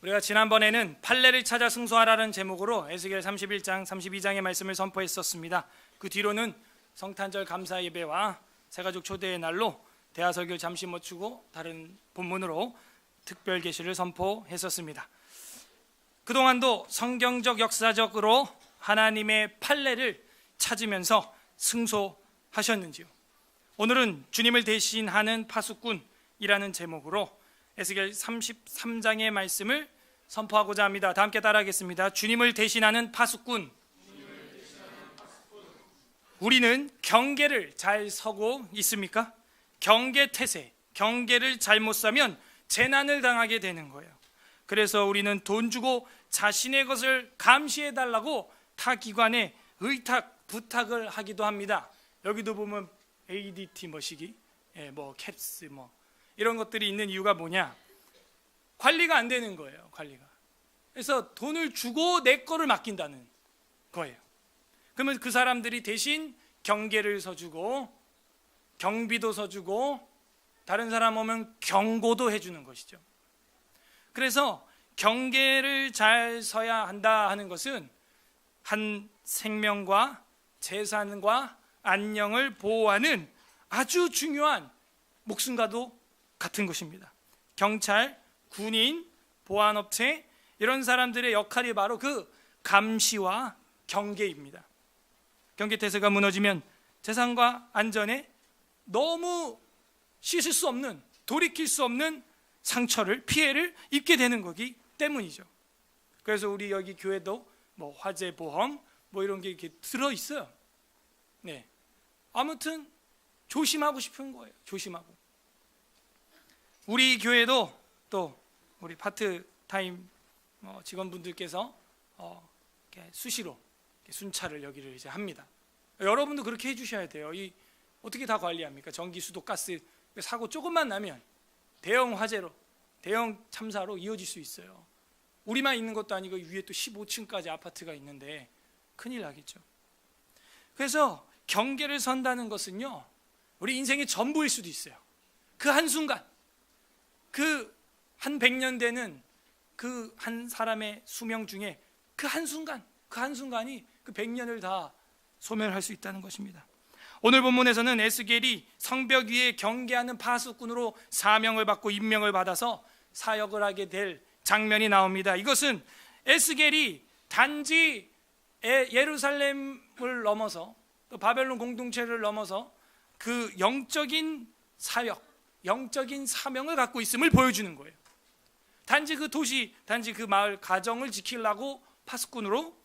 우리가 지난번에는 판례를 찾아 승소하라는 제목으로 에스겔 31장, 32장의 말씀을 선포했었습니다. 그 뒤로는 성탄절 감사 예배와 새가족 초대의 날로 대하설교를 잠시 멈추고 다른 본문으로 특별 계시를 선포했었습니다. 그동안도 성경적 역사적으로 하나님의 판례를 찾으면서 승소하셨는지요? 오늘은 주님을 대신하는 파수꾼이라는 제목으로 에스겔 33장의 말씀을 선포하고자 합니다. 다 함께 따라하겠습니다. 주님을 대신하는 파수꾼. 우리는 경계를 잘 서고 있습니까? 경계태세, 경계를 잘못 서면 재난을 당하게 되는 거예요. 그래서 우리는 돈 주고 자신의 것을 감시해달라고 타 기관에 의탁, 부탁을 하기도 합니다. 여기도 보면 ADT 시기, 캡스 이런 것들이 있는 이유가 뭐냐? 관리가 안 되는 거예요. 관리가. 그래서 돈을 주고 내 거를 맡긴다는 거예요. 그러면 그 사람들이 대신 경계를 서주고 경비도 서주고 다른 사람 오면 경고도 해주는 것이죠. 그래서 경계를 잘 서야 한다 하는 것은 한 생명과 재산과 안녕을 보호하는 아주 중요한 목숨과도 같은 것입니다. 경찰, 군인, 보안업체 이런 사람들의 역할이 바로 그 감시와 경계입니다. 경계태세가 무너지면 재산과 안전에 너무 씻을 수 없는, 돌이킬 수 없는 상처를, 피해를 입게 되는 거기 때문이죠. 그래서 우리 여기 교회도 화재 보험 이런 게 이렇게 들어있어요. 네. 아무튼 조심하고 싶은 거예요. 조심하고. 우리 교회도 또 우리 파트타임 직원분들께서 수시로 순찰을 여기를 이제 합니다. 여러분도 그렇게 해주셔야 돼요. 어떻게 다 관리합니까? 전기, 수도, 가스 사고 조금만 나면 대형 화재로, 대형 참사로 이어질 수 있어요. 우리만 있는 것도 아니고 위에 또 15층까지 아파트가 있는데 큰일 나겠죠. 그래서 경계를 선다는 것은요, 우리 인생의 전부일 수도 있어요. 그 한순간, 그 한 100년 되는 그 한 사람의 수명 중에 그 한순간이 그 100년을 다 소멸할 수 있다는 것입니다. 오늘 본문에서는 에스겔이 성벽 위에 경계하는 파수꾼으로 사명을 받고 임명을 받아서 사역을 하게 될 장면이 나옵니다. 이것은 에스겔이 단지 예루살렘을 넘어서 또 바벨론 공동체를 넘어서 그 영적인 사역, 영적인 사명을 갖고 있음을 보여주는 거예요. 단지 그 도시, 단지 그 마을 가정을 지키려고 파수꾼으로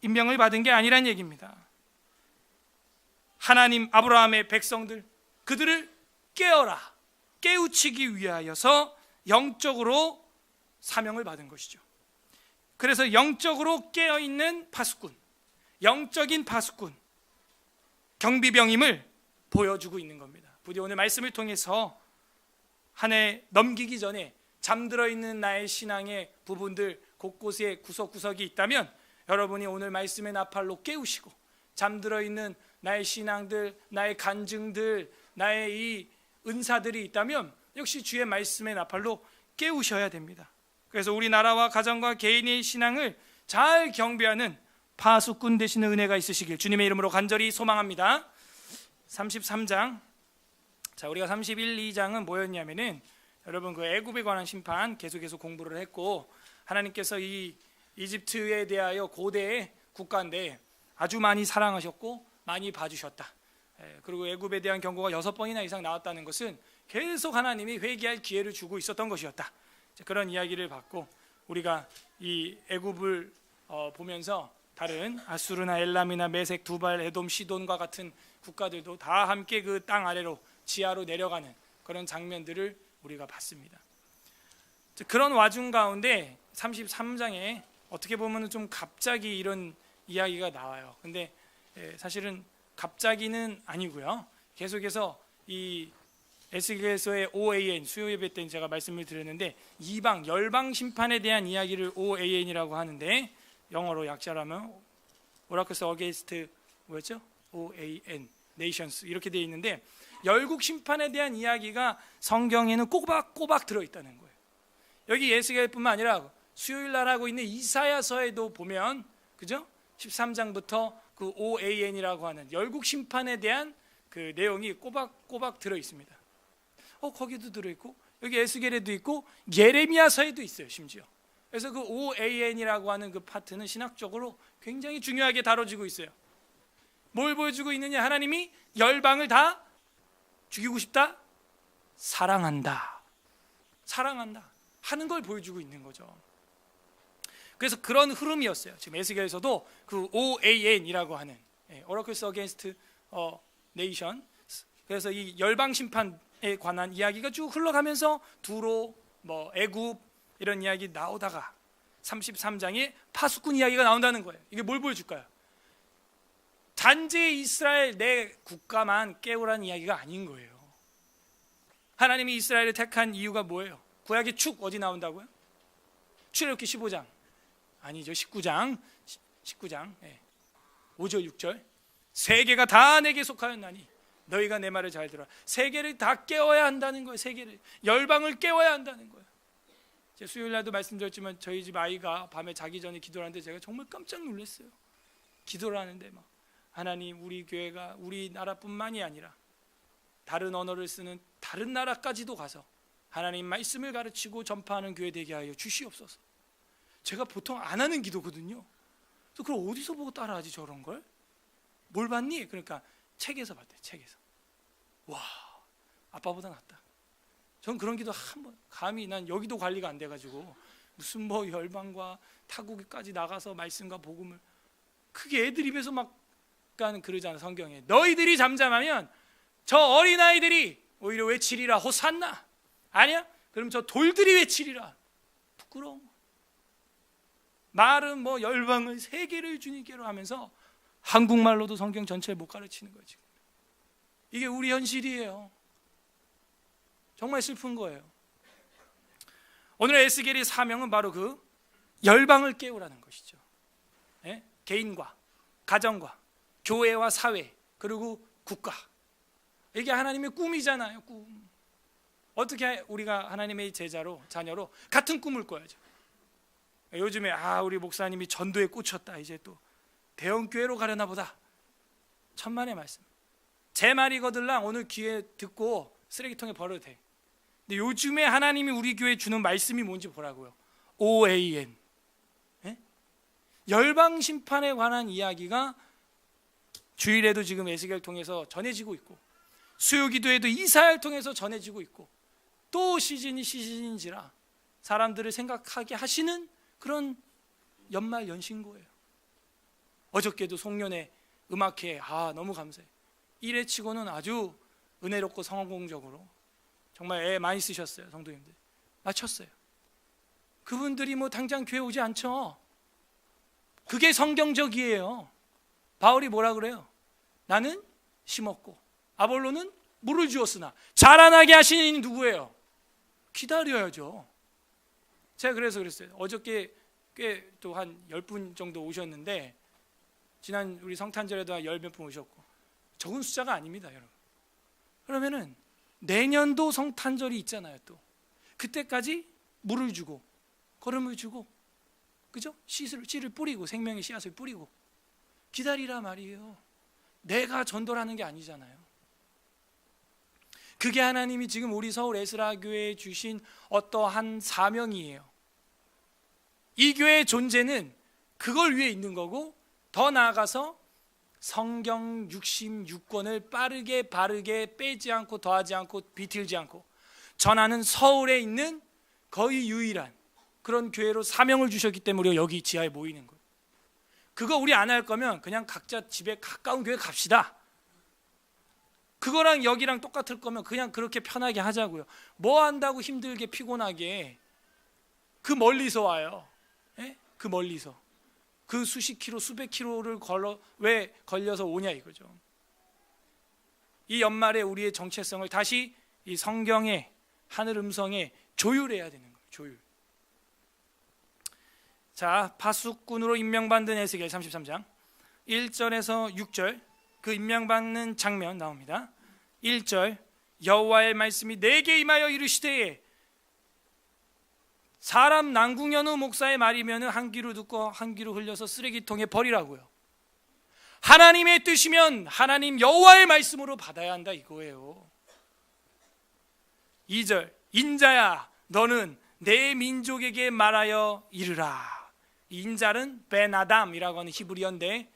임명을 받은 게 아니란 얘기입니다. 하나님 아브라함의 백성들, 그들을 깨우치기 위하여서 영적으로 사명을 받은 것이죠. 그래서 영적으로 깨어있는 파수꾼, 영적인 파수꾼, 경비병임을 보여주고 있는 겁니다. 부디 오늘 말씀을 통해서 한 해 넘기기 전에 잠들어 있는 나의 신앙의 부분들 곳곳에 구석구석이 있다면 여러분이 오늘 말씀의 나팔로 깨우시고 잠들어 있는 나의 신앙들, 나의 간증들, 나의 이 은사들이 있다면 역시 주의 말씀의 나팔로 깨우셔야 됩니다. 그래서 우리나라와 가정과 개인의 신앙을 잘 경비하는 파수꾼 되시는 은혜가 있으시길 주님의 이름으로 간절히 소망합니다. 33장, 자 우리가 31, 2장은 뭐였냐면은 여러분 그 애굽에 관한 심판 계속 공부를 했고, 하나님께서 이 이집트에 대하여 고대의 국가인데 아주 많이 사랑하셨고 많이 봐주셨다. 그리고 애굽에 대한 경고가 6번이나 이상 나왔다는 것은 계속 하나님이 회개할 기회를 주고 있었던 것이었다. 그런 이야기를 받고 우리가 이 애굽을 보면서 다른 아수르나 엘람이나 메색, 두발, 에돔, 시돈과 같은 국가들도 다 함께 그 땅 아래로 지하로 내려가는 그런 장면들을 우리가 봤습니다. 그런 와중 가운데 33장에 어떻게 보면 좀 갑자기 이런 이야기가 나와요. 근데 사실은 갑자기는 아니고요. 계속해서 이 에스겔서의 OAN, 수요 예배 때 제가 말씀을 드렸는데 이방, 열방 심판에 대한 이야기를 OAN이라고 하는데 영어로 약자라면 오라클스 어게인스트 뭐였죠? OAN, Nations 이렇게 되어 있는데 열국 심판에 대한 이야기가 성경에는 꼬박꼬박 들어있다는 거예요. 여기 에스겔뿐만 아니라 수요일 날 하고 있는 이사야서에도 보면, 그죠? 13장부터 그 OAN이라고 하는 열국 심판에 대한 그 내용이 꼬박꼬박 들어 있습니다. 거기도 들어 있고, 여기 에스겔에도 있고, 예레미야서에도 있어요, 심지어. 그래서 그 OAN이라고 하는 그 파트는 신학적으로 굉장히 중요하게 다뤄지고 있어요. 뭘 보여주고 있느냐? 하나님이 열방을 다 죽이고 싶다? 사랑한다. 사랑한다 하는 걸 보여주고 있는 거죠. 그래서 그런 흐름이었어요. 지금 에스겔에서도 그 OAN이라고 하는 Oracles Against Nation. 그래서 이 열방 심판에 관한 이야기가 쭉 흘러가면서 두로, 애굽 이런 이야기 나오다가 33장에 파수꾼 이야기가 나온다는 거예요. 이게 뭘 보여줄까요? 단지 이스라엘 내 국가만 깨우라는 이야기가 아닌 거예요. 하나님이 이스라엘을 택한 이유가 뭐예요? 구약의 축 어디 나온다고요? 출애굽기 15장 아니죠, 19장 5절 6절 세계가 다 내게 속하였나니 너희가 내 말을 잘 들어라. 세계를 다 깨워야 한다는 거예요. 세계를, 열방을 깨워야 한다는 거예요. 제가 수요일 날도 말씀드렸지만 저희 집 아이가 밤에 자기 전에 기도를 하는데 제가 정말 깜짝 놀랐어요. 기도를 하는데 막 하나님, 우리 교회가 우리나라뿐만이 아니라 다른 언어를 쓰는 다른 나라까지도 가서 하나님 말씀을 가르치고 전파하는 교회 되게 하여 주시옵소서. 제가 보통 안 하는 기도거든요. 그래서 그걸 어디서 보고 따라하지 저런 걸? 뭘 봤니? 그러니까 책에서 봤대. 책에서. 와, 아빠보다 낫다. 전 그런 기도 한번, 감히 난 여기도 관리가 안 돼가지고 무슨 열방과 타국까지 나가서 말씀과 복음을, 그게 애들 입에서 막 가는 그러잖아. 성경에 너희들이 잠잠하면 저 어린아이들이 오히려 외치리라 호산나. 아니야? 그럼 저 돌들이 외치리라. 부끄러운 거. 말은 열방을 세계를 주님께로 하면서 한국말로도 성경 전체를 못 가르치는 거예요. 지금 이게 우리 현실이에요. 정말 슬픈 거예요. 오늘의 에스겔의 사명은 바로 그 열방을 깨우라는 것이죠. 개인과 가정과 교회와 사회 그리고 국가, 이게 하나님의 꿈이잖아요. 꿈. 어떻게 우리가 하나님의 제자로, 자녀로 같은 꿈을 꿔야죠. 요즘에 우리 목사님이 전도에 꽂혔다, 이제 또 대형교회로 가려나 보다. 천만의 말씀. 제 말이거들랑 오늘 귀에 듣고 쓰레기통에 버려도 돼. 근데 요즘에 하나님이 우리 교회에 주는 말씀이 뭔지 보라고요. OAN. 열방 심판에 관한 이야기가 주일에도 지금 에스겔 통해서 전해지고 있고, 수요기도에도 이사야를 통해서 전해지고 있고, 또 시즌이 시즌인지라 사람들을 생각하게 하시는 그런 연말 연신고예요. 어저께도 송년회 음악회 너무 감사해요. 1회 치고는 아주 은혜롭고 성공적으로 정말 애 많이 쓰셨어요. 성도님들 마쳤어요. 그분들이 당장 교회 오지 않죠. 그게 성경적이에요. 바울이 뭐라 그래요? 나는 심었고 아볼로는 물을 주었으나 자라나게 하시는 이는 누구예요? 기다려야죠. 제가 그래서 그랬어요. 어저께 꽤 또 한 10분 정도 오셨는데, 지난 우리 성탄절에도 한 10몇 분 오셨고, 적은 숫자가 아닙니다, 여러분. 그러면은 내년도 성탄절이 있잖아요. 또 그때까지 물을 주고 거름을 주고, 그죠? 씨를 뿌리고, 생명의 씨앗을 뿌리고 기다리라 말이에요. 내가 전도를 하는 게 아니잖아요. 그게 하나님이 지금 우리 서울 에스라 교회에 주신 어떠한 사명이에요. 이 교회의 존재는 그걸 위해 있는 거고, 더 나아가서 성경 66권을 빠르게 바르게 빼지 않고 더하지 않고 비틀지 않고 전하는 서울에 있는 거의 유일한 그런 교회로 사명을 주셨기 때문에 우리가 여기 지하에 모이는 거예요. 그거 우리 안 할 거면 그냥 각자 집에 가까운 교회 갑시다. 그거랑 여기랑 똑같을 거면 그냥 그렇게 편하게 하자고요. 뭐 한다고 힘들게 피곤하게 그 멀리서 와요. 그 멀리서 그 수십 킬로 수백 킬로를 왜 걸려서 오냐 이거죠. 이 연말에 우리의 정체성을 다시 이 성경의 하늘 음성에 조율해야 되는 거예요. 조율. 자, 파수꾼으로 임명받는 에스겔 33장 1절에서 6절 그 임명받는 장면 나옵니다. 1절 여호와의 말씀이 내게 임하여 이르시되 사람 남궁현우 목사의 말이면 한 귀로 듣고 한 귀로 흘려서 쓰레기통에 버리라고요. 하나님의 뜻이면 하나님 여호와의 말씀으로 받아야 한다 이거예요. 2절, 인자야 너는 내 민족에게 말하여 이르라. 인자는 벤아담이라고 하는 히브리어인데,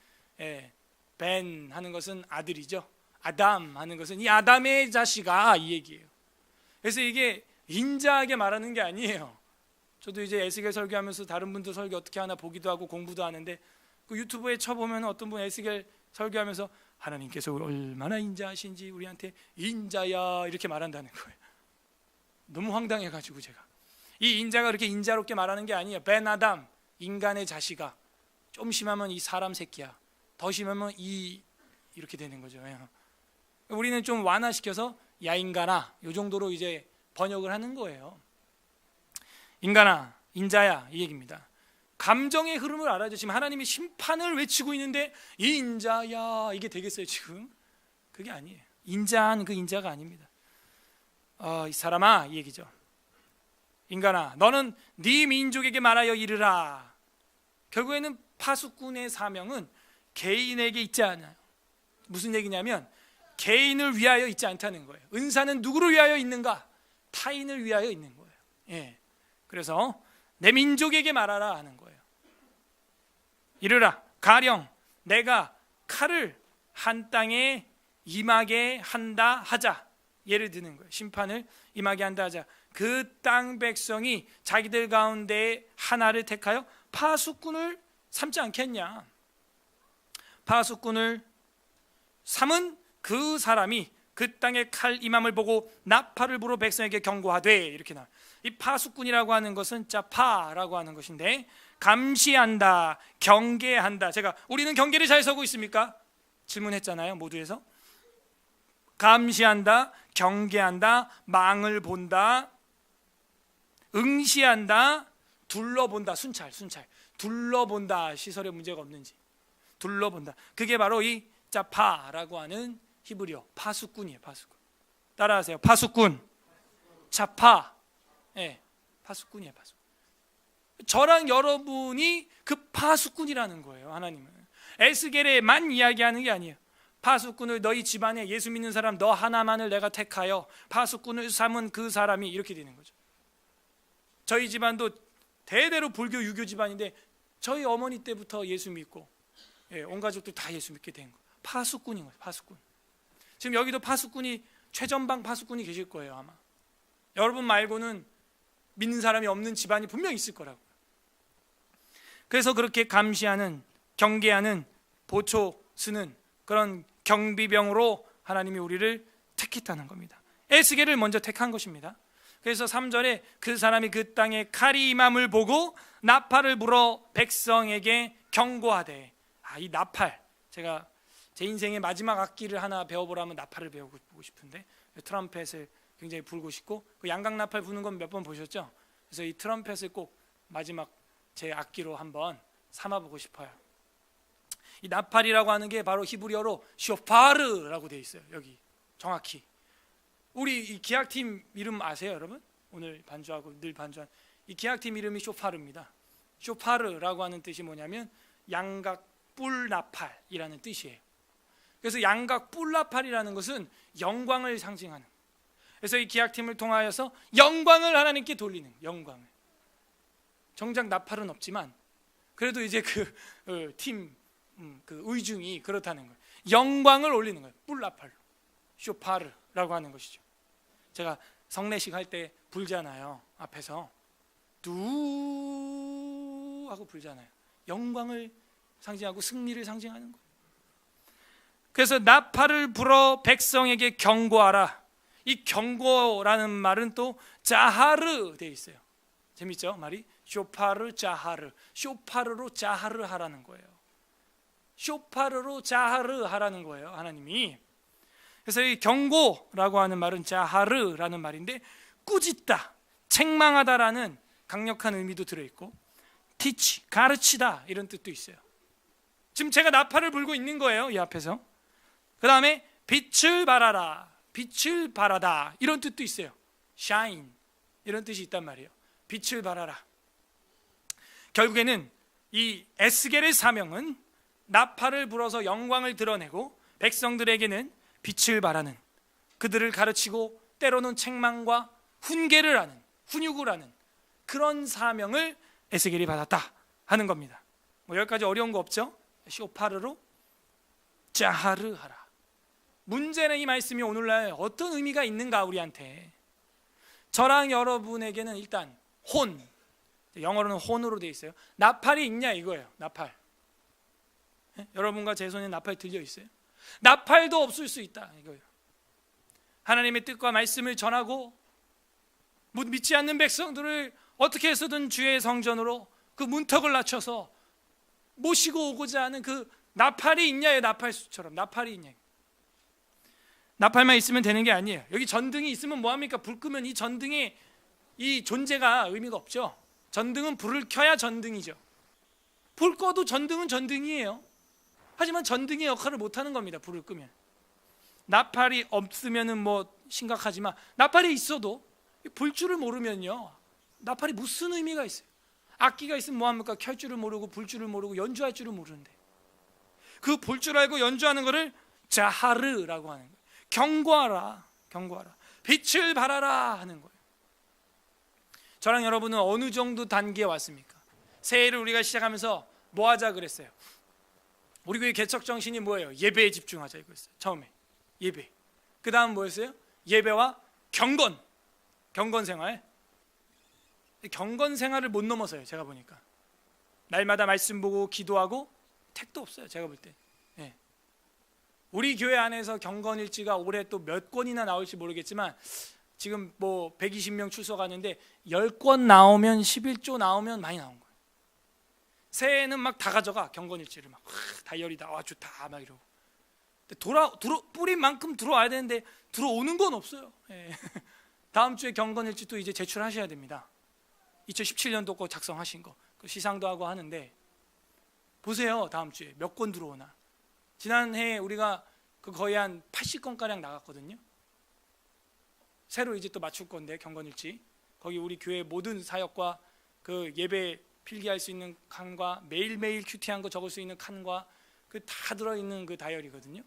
벤 하는 것은 아들이죠. 아담 하는 것은 이 아담의 자식아, 이 얘기예요. 그래서 이게 인자하게 말하는 게 아니에요. 저도 이제 에스겔 설교하면서 다른 분들 설교 어떻게 하나 보기도 하고 공부도 하는데, 그 유튜브에 쳐보면 어떤 분 에스겔 설교하면서 하나님께서 얼마나 인자하신지 우리한테 인자야 이렇게 말한다는 거예요. 너무 황당해가지고 제가 이 인자가 그렇게 인자롭게 말하는 게 아니에요. 벤아담, 인간의 자식아. 좀 심하면 이 사람 새끼야. 더 심하면 이렇게 되는 거죠. 우리는 좀 완화시켜서 야 인간아 이 정도로 이제 번역을 하는 거예요. 인간아, 인자야 이 얘기입니다. 감정의 흐름을 알아야죠. 지금 하나님이 심판을 외치고 있는데 인자야 이게 되겠어요 지금? 그게 아니에요. 인자한 그 인자가 아닙니다. 이 사람아 이 얘기죠. 인간아 너는 네 민족에게 말하여 이르라. 결국에는 파수꾼의 사명은 개인에게 있지 않아요. 무슨 얘기냐면 개인을 위하여 있지 않다는 거예요. 은사는 누구를 위하여 있는가? 타인을 위하여 있는 거예요. 그래서 내 민족에게 말하라 하는 거예요. 이르라 가령 내가 칼을 한 땅에 임하게 한다 하자. 예를 드는 거예요. 심판을 임하게 한다 하자. 그 땅 백성이 자기들 가운데 하나를 택하여 파수꾼을 삼지 않겠냐. 파수꾼을 삼은 그 사람이 그 땅에 칼 임함을 보고 나팔을 불어 백성에게 경고하되, 이렇게 나와요. 이 파수꾼이라고 하는 것은 짜파라고 하는 것인데, 감시한다, 경계한다. 우리는 경계를 잘 서고 있습니까? 질문했잖아요, 모두에서. 감시한다, 경계한다, 망을 본다, 응시한다, 둘러본다. 순찰 둘러본다. 시설에 문제가 없는지 둘러본다. 그게 바로 이 짜파라고 하는 히브리어 파수꾼이에요. 파수꾼. 따라하세요. 파수꾼. 짜파. 파수꾼이에요. 파수꾼. 저랑 여러분이 그 파수꾼이라는 거예요. 하나님은 에스겔에만 이야기하는 게 아니에요. 파수꾼을 너희 집안에 예수 믿는 사람 너 하나만을 내가 택하여 파수꾼을 삼은 그 사람이, 이렇게 되는 거죠. 저희 집안도 대대로 불교 유교 집안인데 저희 어머니 때부터 예수 믿고 온 가족들 다 예수 믿게 된 거예요. 파수꾼인 거예요. 파수꾼. 지금 여기도 파수꾼이, 최전방 파수꾼이 계실 거예요. 아마 여러분 말고는 믿는 사람이 없는 집안이 분명히 있을 거라고요. 그래서 그렇게 감시하는, 경계하는, 보초 쓰는 그런 경비병으로 하나님이 우리를 택했다는 겁니다. 에스겔을 먼저 택한 것입니다. 그래서 3절에 그 사람이 그 땅에 칼이 임함을 보고 나팔을 불어 백성에게 경고하되. 이 나팔, 제가 제 인생의 마지막 악기를 하나 배워보라면 나팔을 배우고 싶은데, 트럼펫을 굉장히 불고 싶고, 그 양각 나팔 부는 건 몇 번 보셨죠? 그래서 이 트럼펫을 꼭 마지막 제 악기로 한번 삼아보고 싶어요. 이 나팔이라고 하는 게 바로 히브리어로 쇼파르라고 되어 있어요. 여기 정확히. 우리 이 기악팀 이름 아세요, 여러분? 오늘 반주하고 늘 반주한 이 기악팀 이름이 쇼파르입니다. 쇼파르라고 하는 뜻이 뭐냐면 양각 뿔나팔이라는 뜻이에요. 그래서 양각 뿔나팔이라는 것은 영광을 상징하는. 그래서 이 기악팀을 통하여서 영광을 하나님께 돌리는, 영광을. 정작 나팔은 없지만 그래도 이제 그 팀 그 의중이 그렇다는 거예요. 영광을 올리는 거예요. 뿔나팔로. 쇼파르라고 하는 것이죠. 제가 성례식 할 때 불잖아요. 앞에서 두 하고 불잖아요. 영광을 상징하고 승리를 상징하는 거예요. 그래서 나팔을 불어 백성에게 경고하라. 이 경고라는 말은 또 자하르 되어 있어요. 재밌죠? 말이 쇼파르 자하르. 쇼파르로 자하르 하라는 거예요. 쇼파르로 자하르 하라는 거예요, 하나님이. 그래서 이 경고라고 하는 말은 자하르라는 말인데, 꾸짖다, 책망하다라는 강력한 의미도 들어있고, teach, 가르치다 이런 뜻도 있어요. 지금 제가 나팔을 불고 있는 거예요, 이 앞에서. 그 다음에 빛을 발하라, 빛을 발하다 이런 뜻도 있어요. shine 이런 뜻이 있단 말이에요. 빛을 발하라. 결국에는 이 에스겔의 사명은 나팔을 불어서 영광을 드러내고 백성들에게는 빛을 발하는, 그들을 가르치고 때로는 책망과 훈계를 하는, 훈육을 하는 그런 사명을 에스겔이 받았다 하는 겁니다. 뭐 여기까지 어려운 거 없죠? 쇼파르로 자하르 하라. 문제는 이 말씀이 오늘날 어떤 의미가 있는가 우리한테. 저랑 여러분에게는 일단 혼, 영어로는 혼으로 되어 있어요. 나팔이 있냐 이거예요. 나팔. 여러분과 제 손에 나팔 들려 있어요? 나팔도 없을 수 있다 이거예요. 하나님의 뜻과 말씀을 전하고 믿지 않는 백성들을 어떻게 해서든 주의 성전으로 그 문턱을 낮춰서 모시고 오고자 하는 그 나팔이 있냐요. 나팔수처럼 나팔이 있냐. 나팔만 있으면 되는 게 아니에요. 여기 전등이 있으면 뭐합니까? 불 끄면 이 전등의 이 존재가 의미가 없죠. 전등은 불을 켜야 전등이죠. 불 꺼도 전등은 전등이에요. 하지만 전등의 역할을 못하는 겁니다. 불을 끄면. 나팔이 없으면은 뭐 심각하지만 나팔이 있어도 불 줄을 모르면요, 나팔이 무슨 의미가 있어요? 악기가 있으면 뭐합니까? 켤 줄을 모르고 불 줄을 모르고 연주할 줄을 모르는데, 그 불 줄 알고 연주하는 거를 자하르라고 하는 거예요. 경고하라, 경고하라, 빛을 발하라 하는 거예요. 저랑 여러분은 어느 정도 단계에 왔습니까? 새해를 우리가 시작하면서 뭐 하자 그랬어요? 우리 교회 개척 정신이 뭐예요? 예배에 집중하자 이거였어요. 처음에 예배. 그 다음 뭐였어요? 예배와 경건, 경건 생활. 경건 생활을 못 넘어서요. 제가 보니까 날마다 말씀 보고 기도하고 택도 없어요. 제가 볼 때. 네. 우리 교회 안에서 경건일지가 올해 또 몇 권이나 나올지 모르겠지만 지금 뭐 120명 출석하는데 10권 나오면 11조 나오면 많이 나온 거예요. 새해에는 막 다 가져가. 경건일지를 막 다이어리다. 와 좋다 막 이러고. 뿌린 만큼 들어와야 되는데 들어오는 건 없어요. 예. 다음 주에 경건일지 또 이제 제출하셔야 됩니다. 2017년도 거 작성하신 거 시상도 하고 하는데 보세요. 다음 주에 몇 권 들어오나. 지난해 우리가 그 거의 한 80건가량 나갔거든요. 새로 이제 또 맞출 건데 경건일지 거기 우리 교회 모든 사역과 그 예배 필기할 수 있는 칸과 매일매일 큐티한 거 적을 수 있는 칸과 그 다 들어있는 그 다이어리거든요.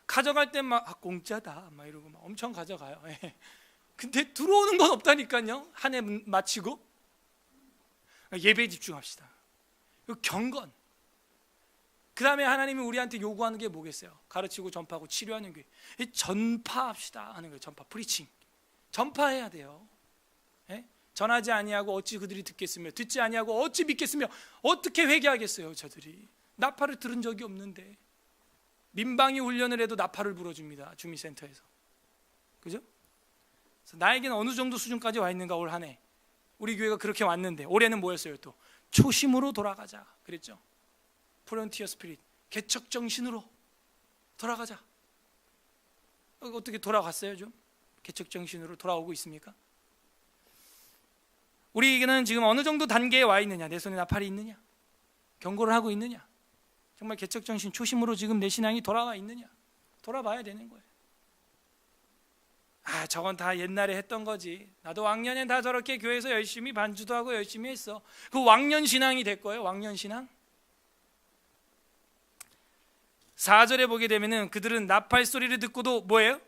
가져갈 때 막 공짜다 막 이러고 막 엄청 가져가요. 근데 들어오는 건 없다니까요. 한 해 마치고. 예배에 집중합시다. 경건. 그 다음에 하나님이 우리한테 요구하는 게 뭐겠어요? 가르치고 전파하고 치료하는 게 전파합시다 하는 거예요. 전파, 프리칭. 전파해야 돼요. 예? 전하지 아니하고 어찌 그들이 듣겠으며 듣지 아니하고 어찌 믿겠으며 어떻게 회개하겠어요 저들이. 나팔을 들은 적이 없는데. 민방위 훈련을 해도 나팔을 불어줍니다. 주민센터에서. 그죠? 그래서 나에게는 어느 정도 수준까지 와 있는가 올 한 해. 우리 교회가 그렇게 왔는데 올해는 뭐였어요 또? 초심으로 돌아가자 그랬죠. 프론티어 스피릿, 개척 정신으로 돌아가자. 어떻게 돌아갔어요 좀? 개척 정신으로 돌아오고 있습니까? 우리에게는 지금 어느 정도 단계에 와 있느냐? 내 손에 나팔이 있느냐? 경고를 하고 있느냐? 정말 개척 정신 초심으로 지금 내 신앙이 돌아와 있느냐? 돌아봐야 되는 거예요. 아, 저건 다 옛날에 했던 거지. 나도 왕년엔 다 저렇게 교회에서 열심히 반주도 하고 열심히 했어. 그 왕년 신앙이 될 거예요. 왕년 신앙. 4절에 보게 되면은 그들은 나팔 소리를 듣고도 뭐예요?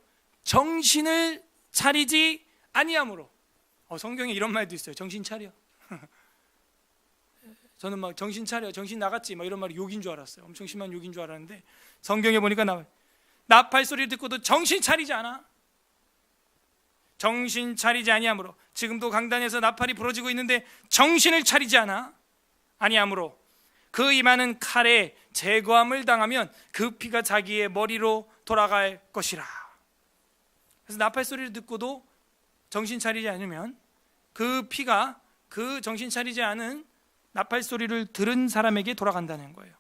정신을 차리지 아니함으로. 성경에 이런 말도 있어요. 정신 차려. 저는 막 정신 차려, 정신 나갔지 막 이런 말이 욕인 줄 알았어요. 엄청 심한 욕인 줄 알았는데 성경에 보니까 나와요. 나팔 소리를 듣고도 정신 차리지 않아. 정신 차리지 아니함으로. 지금도 강단에서 나팔이 부러지고 있는데 정신을 차리지 아니함으로 그 이마는 칼에 제거함을 당하면 그 피가 자기의 머리로 돌아갈 것이라. 그래서 나팔 소리를 듣고도 정신 차리지 않으면 그 피가 그 정신 차리지 않은 나팔 소리를 들은 사람에게 돌아간다는 거예요.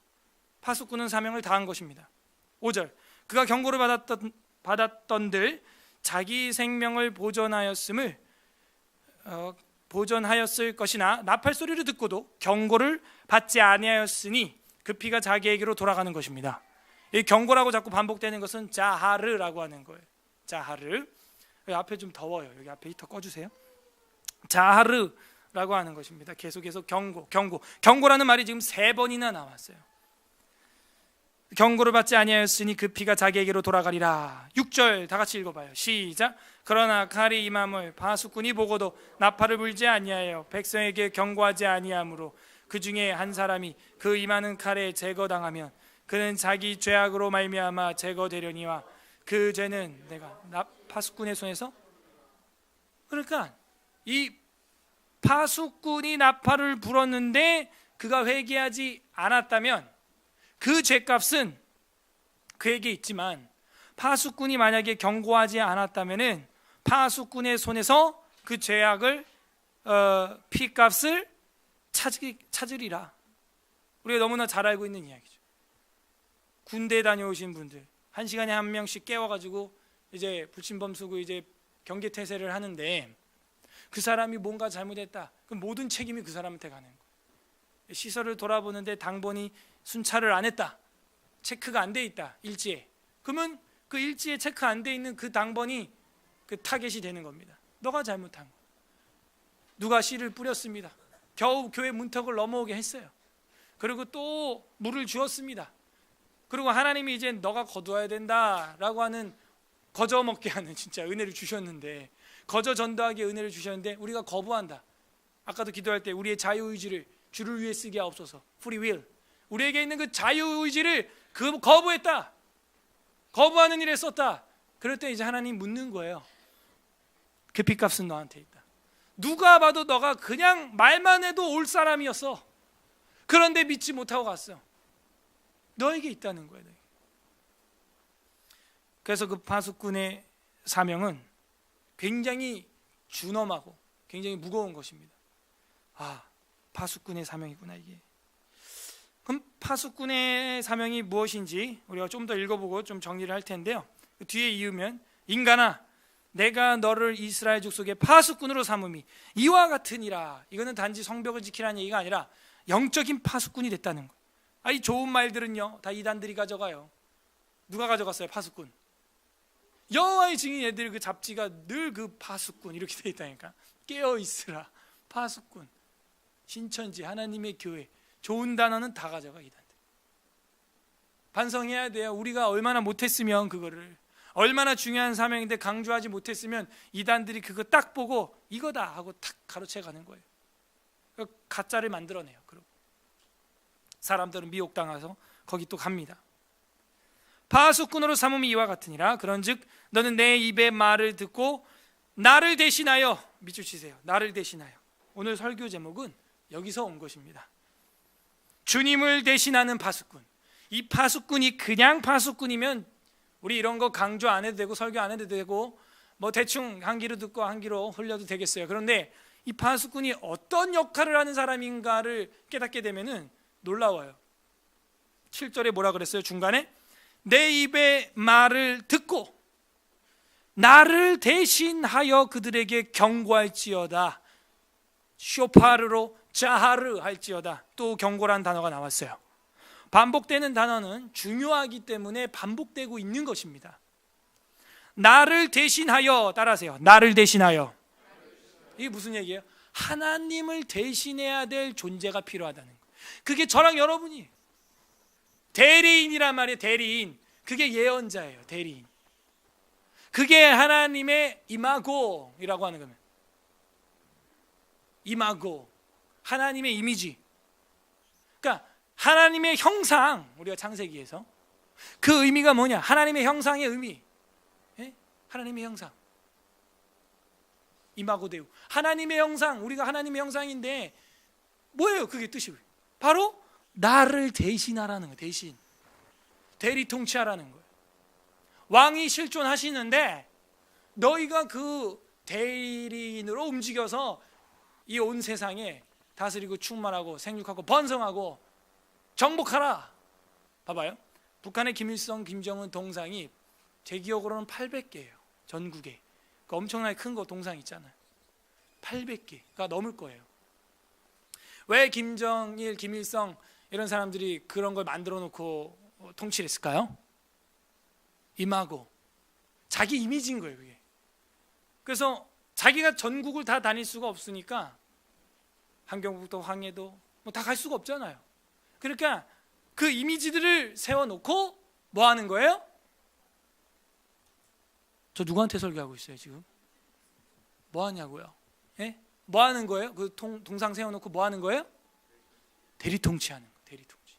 파수꾼은 사명을 다한 것입니다. 5절 그가 경고를 받았던들 자기 생명을 보존하였을 것이나 나팔 소리를 듣고도 경고를 받지 아니하였으니 그 피가 자기에게로 돌아가는 것입니다. 이 경고라고 자꾸 반복되는 것은 자하르라고 하는 거예요. 자하르. 여기 앞에 좀 더워요. 여기 앞에 히터 꺼주세요. 자하르라고 하는 것입니다. 계속해서 경고라는 말이 지금 3번이나 나왔어요. 경고를 받지 아니하였으니 그 피가 자기에게로 돌아가리라. 6절 다 같이 읽어봐요. 시작. 그러나 칼이 임함을 파수꾼이 보고도 나팔을 불지 아니하여 백성에게 경고하지 아니하므로 그 중에 한 사람이 그 임하는 칼에 제거당하면 그는 자기 죄악으로 말미암아 제거되려니와 그 죄는 내가 파수꾼의 손에서. 그러니까 이 파수꾼이 나팔을 불었는데 그가 회개하지 않았다면 그 죄값은 그에게 있지만, 파수꾼이 만약에 경고하지 않았다면은 파수꾼의 손에서 그 죄악을 피값을 찾으리라. 우리가 너무나 잘 알고 있는 이야기죠. 군대 다녀오신 분들 1시간에 1명씩 깨워가지고 이제 불침범 쓰고 이제 경계태세를 하는데, 그 사람이 뭔가 잘못했다, 그럼 모든 책임이 그 사람한테 가는 거예요. 시설을 돌아보는데 당번이 순찰을 안 했다, 체크가 안 돼 있다, 일지에. 그러면 그 일지에 체크 안 돼 있는 그 당번이 그 타겟이 되는 겁니다. 너가 잘못한 거. 누가 씨를 뿌렸습니다. 겨우 교회 문턱을 넘어오게 했어요. 그리고 또 물을 주었습니다. 그리고 하나님이 이제 너가 거두어야 된다라고 하는, 거저 먹게 하는 진짜 은혜를 주셨는데, 거저 전도하게 은혜를 주셨는데 우리가 거부한다. 아까도 기도할 때 우리의 자유의지를 주를 위해 쓰게 하옵소서. free will. 우리에게 있는 그 자유의지를 거부했다. 거부하는 일에 썼다. 그럴 때 이제 하나님 묻는 거예요. 그 빚값은 너한테 있다. 누가 봐도 너가 그냥 말만 해도 올 사람이었어. 그런데 믿지 못하고 갔어. 너에게 있다는 거예요. 그래서 그 파수꾼의 사명은 굉장히 준엄하고 굉장히 무거운 것입니다. 아, 파수꾼의 사명이구나 이게. 그럼 파수꾼의 사명이 무엇인지 우리가 좀 더 읽어보고 좀 정리를 할 텐데요. 그 뒤에 이으면, 인간아 내가 너를 이스라엘 족속의 파수꾼으로 삼음이 이와 같으니라. 이거는 단지 성벽을 지키라는 얘기가 아니라 영적인 파수꾼이 됐다는 거. 이 좋은 말들은요 다 이단들이 가져가요. 누가 가져갔어요? 파수꾼. 여호와의 증인 애들 그 잡지가 늘 그 파수꾼 이렇게 돼 있다니까. 깨어있으라 파수꾼, 신천지, 하나님의 교회, 좋은 단어는 다 가져가 이단들. 반성해야 돼요. 우리가 얼마나 못했으면, 그거를 얼마나 중요한 사명인데 강조하지 못했으면 이단들이 그거 딱 보고 이거다 하고 탁 가로채 가는 거예요. 가짜를 만들어내요. 그러고 사람들은 미혹당해서 거기 또 갑니다. 파수꾼으로 삼음이 이와 같으니라. 그런즉 너는 내 입의 말을 듣고 나를 대신하여, 밑줄 치세요. 나를 대신하여. 오늘 설교 제목은 여기서 온 것입니다. 주님을 대신하는 파수꾼. 이 파수꾼이 그냥 파수꾼이면 우리 이런 거 강조 안 해도 되고 설교 안 해도 되고 뭐 대충 한 귀로 듣고 한 귀로 흘려도 되겠어요. 그런데 이 파수꾼이 어떤 역할을 하는 사람인가를 깨닫게 되면은 놀라워요. 7절에 뭐라 그랬어요? 중간에 내 입의 말을 듣고 나를 대신하여 그들에게 경고할지어다. 쇼파르로 자하르 할지어다. 또 경고란 단어가 나왔어요. 반복되는 단어는 중요하기 때문에 반복되고 있는 것입니다. 나를 대신하여, 따라하세요. 나를 대신하여. 이게 무슨 얘기예요? 하나님을 대신해야 될 존재가 필요하다는 거예요. 그게 저랑 여러분이 대리인이란 말이에요. 대리인. 그게 예언자예요. 대리인. 그게 하나님의 이마고이라고 하는 겁니다. 이마고, 하나님의 이미지. 그러니까 하나님의 형상, 우리가 창세기에서 그 의미가 뭐냐? 하나님의 형상의 의미. 예? 하나님의 형상. 이마고 데우. 하나님의 형상, 우리가 하나님의 형상인데 뭐예요? 그게 뜻이 바로 나를 대신하라는 거예요. 대신. 대리 통치하라는 거예요. 왕이 실존하시는데 너희가 그 대리인으로 움직여서 이 온 세상에 다스리고 충만하고 생육하고 번성하고 정복하라. 봐봐요. 북한의 김일성, 김정은 동상이 제 기억으로는 800개예요. 전국에. 그 엄청나게 큰 거 동상 있잖아요. 800개가 넘을 거예요. 왜 김정일, 김일성 이런 사람들이 그런 걸 만들어 놓고 통치를 했을까요? 임하고 자기 이미지인 거예요. 그게. 그래서 자기가 전국을 다 다닐 수가 없으니까 함경북도 황해도 뭐 다 갈 수가 없잖아요. 그러니까 그 이미지들을 세워놓고 뭐 하는 거예요? 저 누구한테 설교하고 있어요 지금? 뭐 하냐고요? 예? 뭐 하는 거예요? 그 동상 세워놓고 뭐 하는 거예요? 대리통치하는 거. 대리통치.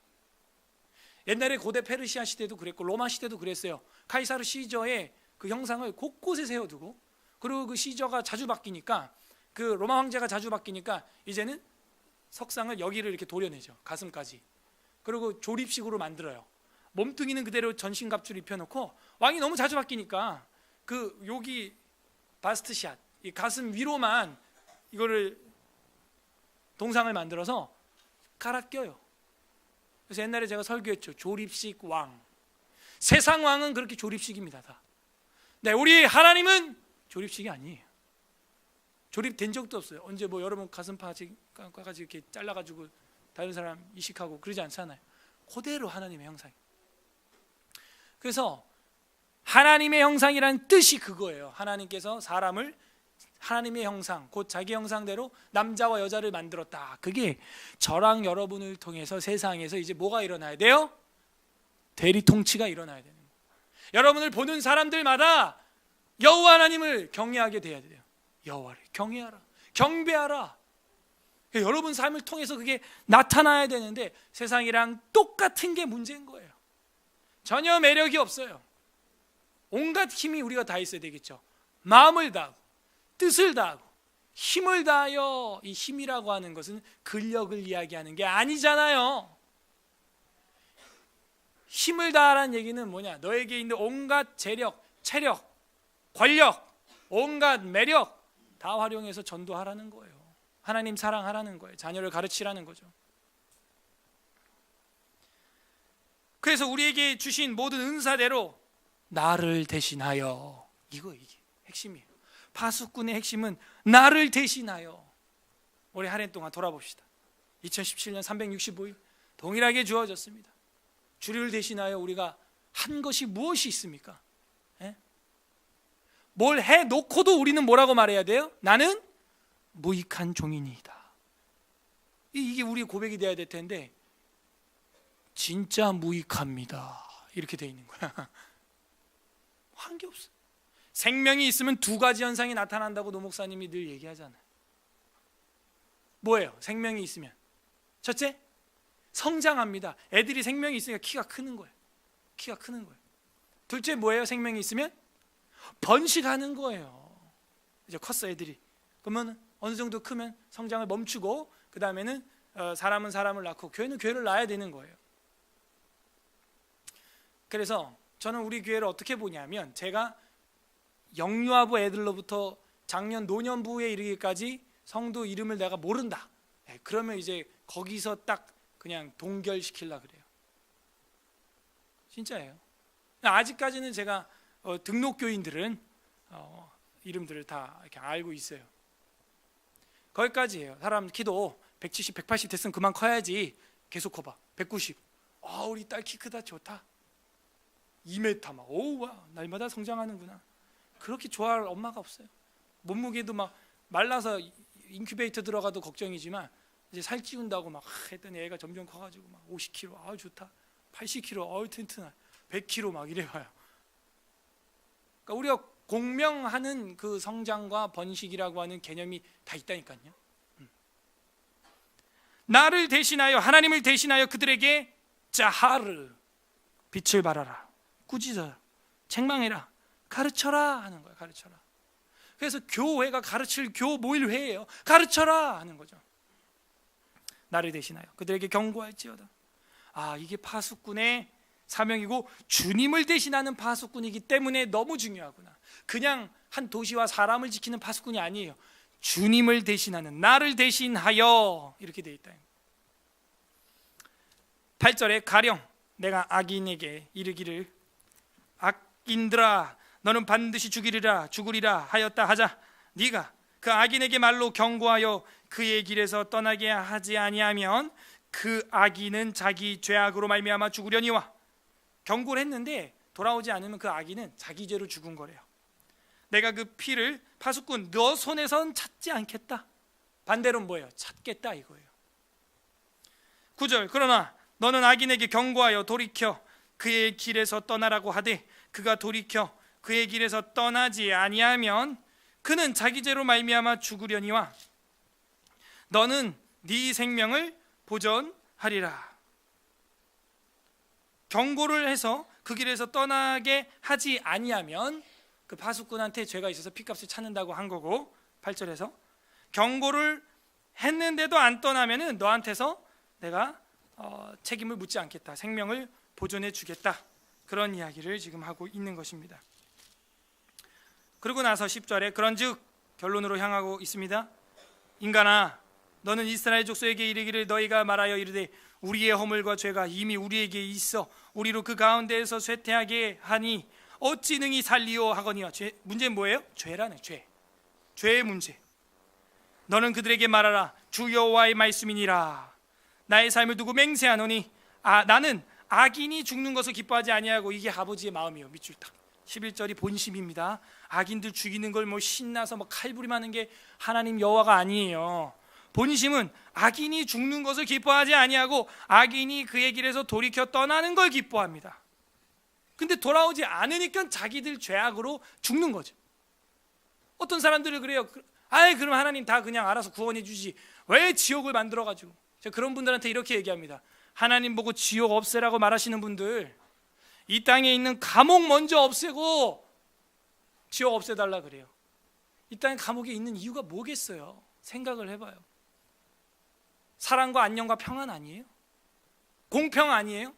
옛날에 고대 페르시아 시대도 그랬고 로마 시대도 그랬어요. 카이사르 시저의 그 형상을 곳곳에 세워두고, 그리고 그 시저가 자주 바뀌니까, 그 로마 황제가 자주 바뀌니까 이제는 석상을 여기를 이렇게 도려내죠. 가슴까지. 그리고 조립식으로 만들어요. 몸뚱이는 그대로 전신갑주를 입혀놓고, 왕이 너무 자주 바뀌니까 그 여기 바스트샷, 이 가슴 위로만 이거를 동상을 만들어서 갈아 껴요. 그래서 옛날에 제가 설교했죠. 조립식 왕. 세상 왕은 그렇게 조립식입니다. 다. 네, 우리 하나님은 조립식이 아니에요. 조립된 적도 없어요. 언제 뭐 여러분 가슴팍 가지고 이렇게 잘라가지고 다른 사람 이식하고 그러지 않잖아요. 그대로 하나님의 형상. 그래서 하나님의 형상이라는 뜻이 그거예요. 하나님께서 사람을 하나님의 형상, 곧 자기 형상대로 남자와 여자를 만들었다. 그게 저랑 여러분을 통해서 세상에서 이제 뭐가 일어나야 돼요? 대리통치가 일어나야 되는 거예요. 여러분을 보는 사람들마다 여호와 하나님을 경외하게 돼야 돼요. 여호와를 경외하라, 경배하라. 여러분 삶을 통해서 그게 나타나야 되는데 세상이랑 똑같은 게 문제인 거예요. 전혀 매력이 없어요. 온갖 힘이 우리가 다 있어야 되겠죠. 마음을 다하고 뜻을 다하고 힘을 다하여. 이 힘이라고 하는 것은 근력을 이야기하는 게 아니잖아요. 힘을 다하라는 얘기는 뭐냐? 너에게 있는 온갖 재력, 체력, 권력, 온갖 매력 다 활용해서 전도하라는 거예요. 하나님 사랑하라는 거예요. 자녀를 가르치라는 거죠. 그래서 우리에게 주신 모든 은사대로 나를 대신하여, 이게 핵심이에요. 파수꾼의 핵심은 나를 대신하여. 올해 한 해 동안 돌아봅시다. 2017년 365일 동일하게 주어졌습니다. 주를 대신하여 우리가 한 것이 무엇이 있습니까? 예? 뭘 해놓고도 우리는 뭐라고 말해야 돼요? 나는 무익한 종이니이다. 이게 우리의 고백이 돼야 될 텐데 진짜 무익합니다. 이렇게 돼 있는 거야. 한 게 없어. 생명이 있으면 두 가지 현상이 나타난다고 노 목사님이 늘 얘기하잖아요. 뭐예요? 생명이 있으면 첫째, 성장합니다. 애들이 생명이 있으니까 키가 크는 거예요. 키가 크는 거예요. 둘째 뭐예요? 생명이 있으면 번식하는 거예요. 이제 컸어 애들이. 그러면 어느 정도 크면 성장을 멈추고 그 다음에는 사람은 사람을 낳고 교회는 교회를 낳아야 되는 거예요. 그래서 저는 우리 교회를 어떻게 보냐면, 제가 영유아부 애들로부터 작년 노년부에 이르기까지 성도 이름을 내가 모른다. 그러면 이제 거기서 딱 그냥 동결시키려고 그래요. 진짜예요. 아직까지는 제가 등록교인들은 이름들을 다 이렇게 알고 있어요. 거기까지예요. 사람 키도 170, 180 됐으면 그만 커야지. 계속 커봐. 190. 우리 딸 키 크다, 좋다. 2m 막, 와, 날마다 성장하는구나. 그렇게 좋아할 엄마가 없어요. 몸무게도 막 말라서 인큐베이터 들어가도 걱정이지만 이제 살 찌운다고 막 했더니 애가 점점 커가지고 막 50kg, 좋다. 80kg, 튼튼하. 100kg 막 이래봐요. 그러니까 우리가 공명하는 그 성장과 번식이라고 하는 개념이 다 있다니까요. 나를 대신하여, 하나님을 대신하여 그들에게 자하르, 빛을 발하라, 꾸짖어라, 책망해라, 가르쳐라 하는 거예요. 가르쳐라. 그래서 교회가 가르칠 교모일회예요. 가르쳐라 하는 거죠. 나를 대신하여 그들에게 경고할지어다. 이게 파수꾼의 사명이고 주님을 대신하는 파수꾼이기 때문에 너무 중요하구나. 그냥 한 도시와 사람을 지키는 파수꾼이 아니에요. 주님을 대신하는, 나를 대신하여 이렇게 되어 있다. 8절에 가령 내가 악인에게 이르기를 악인들아 너는 반드시 죽으리라 하였다 하자 네가 그 악인에게 말로 경고하여 그의 길에서 떠나게 하지 아니하면 그 악인은 자기 죄악으로 말미암아 죽으려니와. 경고를 했는데 돌아오지 않으면 그 악인은 자기 죄로 죽은 거래요. 내가 그 피를 파수꾼 너 손에선 찾지 않겠다. 반대로는 뭐예요? 찾겠다 이거예요. 9절 그러나 너는 악인에게 경고하여 돌이켜 그의 길에서 떠나라고 하되 그가 돌이켜 그의 길에서 떠나지 아니하면 그는 자기 죄로 말미암아 죽으려니와 너는 네 생명을 보존하리라. 경고를 해서 그 길에서 떠나게 하지 아니하면 그 파수꾼한테 죄가 있어서 피값을 찾는다고 한 거고, 8절에서 경고를 했는데도 안 떠나면은 너한테서 내가 책임을 묻지 않겠다, 생명을 보존해 주겠다, 그런 이야기를 지금 하고 있는 것입니다. 그러고 나서 10절에 그런즉 결론으로 향하고 있습니다. 인간아 너는 이스라엘 족속에게 이르기를 너희가 말하여 이르되 우리의 허물과 죄가 이미 우리에게 있어 우리로 그 가운데에서 쇠퇴하게 하니 어찌 능히 살리오 하거니와. 문제는 뭐예요? 죄라네. 죄의 문제. 너는 그들에게 말하라 주 여호와의 말씀이니라. 나의 삶을 두고 맹세하노니 나는 악인이 죽는 것을 기뻐하지 아니하고. 이게 아버지의 마음이요. 밑줄 딱 11절이 본심입니다. 악인들 죽이는 걸 뭐 신나서 뭐 칼부림하는 게 하나님 여호와가 아니에요. 본심은 악인이 죽는 것을 기뻐하지 아니하고 악인이 그의 길에서 돌이켜 떠나는 걸 기뻐합니다. 근데 돌아오지 않으니까 자기들 죄악으로 죽는 거죠. 어떤 사람들은 그래요. 그럼 하나님 다 그냥 알아서 구원해 주지 왜 지옥을 만들어 가지고. 제가 그런 분들한테 이렇게 얘기합니다. 하나님 보고 지옥 없애라고 말하시는 분들, 이 땅에 있는 감옥 먼저 없애고 지옥 없애달라 그래요. 이 땅에 감옥에 있는 이유가 뭐겠어요? 생각을 해봐요. 사랑과 안녕과 평안 아니에요? 공평 아니에요?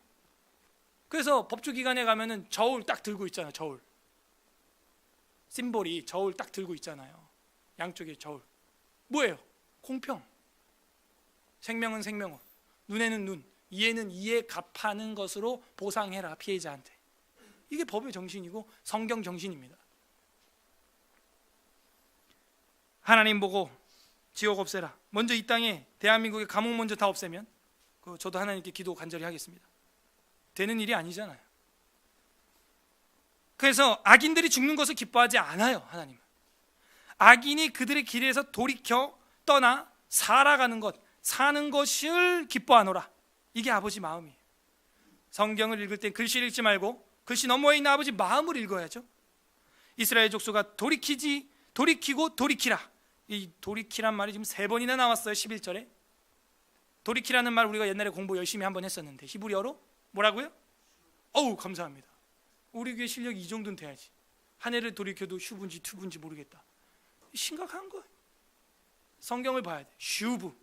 그래서 법조기관에 가면은 저울 딱 들고 있잖아요. 저울 심볼이 저울 딱 들고 있잖아요. 양쪽에 저울. 뭐예요? 공평. 생명은 생명은, 눈에는 눈, 이해는 이해 갚하는 것으로 보상해라 피해자한테. 이게 법의 정신이고 성경 정신입니다. 하나님 보고 지옥 없애라. 먼저 이 땅에 대한민국의 감옥 먼저 다 없애면 저도 하나님께 기도 간절히 하겠습니다. 되는 일이 아니잖아요. 그래서 악인들이 죽는 것을 기뻐하지 않아요. 하나님은 악인이 그들의 길에서 돌이켜 떠나 살아가는 것, 사는 것을 기뻐하노라. 이게 아버지 마음이에요. 성경을 읽을 땐 글씨를 읽지 말고 글씨 너머에 있는 아버지 마음을 읽어야죠. 이스라엘 족속아 돌이키고 돌이키라. 이 돌이키란 말이 지금 3번이나 나왔어요. 11절에 돌이키라는 말 우리가 옛날에 공부 열심히 한번 했었는데 히브리어로 뭐라고요? 어우 감사합니다. 우리 교회 실력 이 정도는 돼야지. 한 해를 돌이켜도 슈브인지 투브인지 모르겠다. 심각한 거예요. 성경을 봐야 돼. 슈브,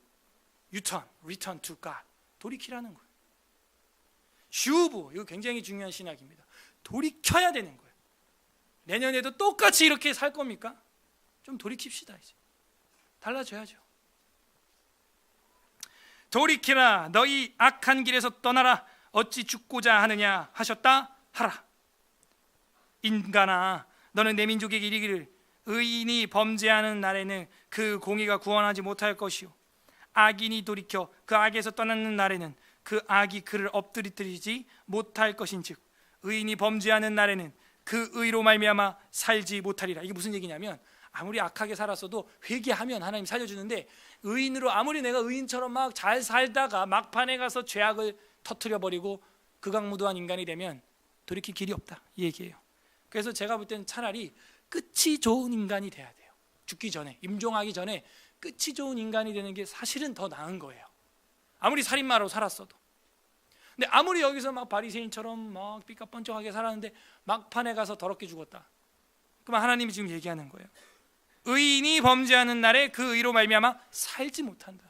return to God. 돌이키라는 거예요. 슈브, 이거 굉장히 중요한 신학입니다. 돌이켜야 되는 거예요. 내년에도 똑같이 이렇게 살 겁니까? 좀 돌이킵시다. 이제 달라져야죠. 돌이키라 너희 악한 길에서 떠나라 어찌 죽고자 하느냐 하셨다 하라. 인간아 너는 내 민족에게 이르기를 의인이 범죄하는 날에는 그 공의가 구원하지 못할 것이요 악인이 돌이켜 그 악에서 떠나는 날에는 그 악이 그를 엎드리지 못할 것인즉 의인이 범죄하는 날에는 그 의로 말미암아 살지 못하리라. 이게 무슨 얘기냐면 아무리 악하게 살았어도 회개하면 하나님 살려주는데 의인으로 아무리 내가 의인처럼 막 잘 살다가 막판에 가서 죄악을 터뜨려버리고 극악무도한 인간이 되면 돌이킬 길이 없다 이 얘기예요. 그래서 제가 볼 때는 차라리 끝이 좋은 인간이 돼야 돼요. 죽기 전에, 임종하기 전에 끝이 좋은 인간이 되는 게 사실은 더 나은 거예요. 아무리 살인마로 살았어도. 근데 아무리 여기서 막 바리새인처럼 막 삐까뻔쩍하게 살았는데 막판에 가서 더럽게 죽었다. 그럼 하나님이 지금 얘기하는 거예요. 의인이 범죄하는 날에 그 의로 말미암아 살지 못한다.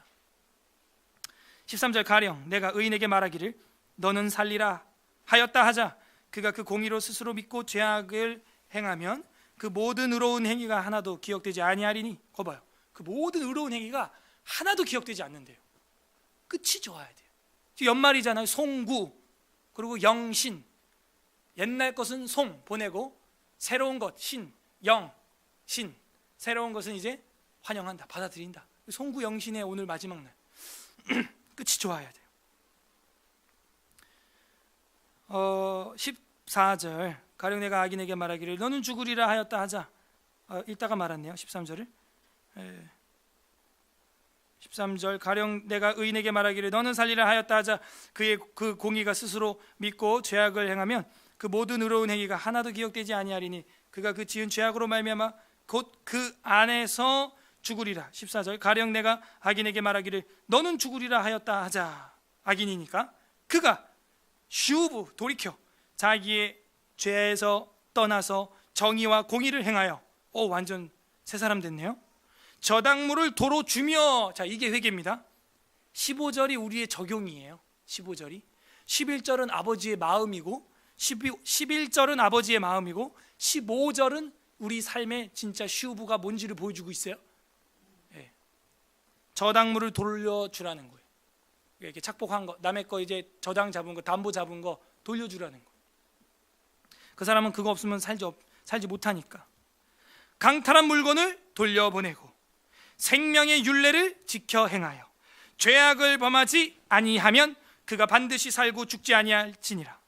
13절 가령 내가 의인에게 말하기를 너는 살리라 하였다 하자 그가 그 공의로 스스로 믿고 죄악을 행하면 그 모든 의로운 행위가 하나도 기억되지 아니하리니. 거 봐요. 그 모든 의로운 행위가 하나도 기억되지 않는데요. 끝이 좋아야 돼요. 지금 연말이잖아요. 송구 그리고 영신. 옛날 것은 송 보내고 새로운 것 신, 영, 신. 새로운 것은 이제 환영한다, 받아들인다. 송구 영신의 오늘 마지막 날. 끝이 좋아야 돼요. 14절 가령 내가 악인에게 말하기를 너는 죽으리라 하였다 하자 읽다가 말았네요. 13절을. 13절 가령 내가 의인에게 말하기를 너는 살리라 하였다 하자 그의 그 공의가 스스로 믿고 죄악을 행하면 그 모든 의로운 행위가 하나도 기억되지 아니하리니 그가 그 지은 죄악으로 말미암아 곧 그 안에서 죽으리라. 14절 가령 내가 악인에게 말하기를 너는 죽으리라 하였다 하자, 악인이니까 그가 슈브 돌이켜 자기의 죄에서 떠나서 정의와 공의를 행하여 완전 새 사람 됐네요. 저당물을 도로 주며, 자 이게 회개입니다. 15절이 우리의 적용이에요. 15절이 11절은 아버지의 마음이고 11절은 아버지의 마음이고 15절은 우리 삶의 진짜 슈브가 뭔지를 보여주고 있어요. 네. 저당물을 돌려주라는 거예요. 이렇게 착복한 거, 남의 거 이제 저당 잡은 거, 담보 잡은 거 돌려주라는 거예요. 그 사람은 그거 없으면 살지 못하니까. 강탈한 물건을 돌려보내고 생명의 율례를 지켜 행하여 죄악을 범하지 아니하면 그가 반드시 살고 죽지 아니할지니라.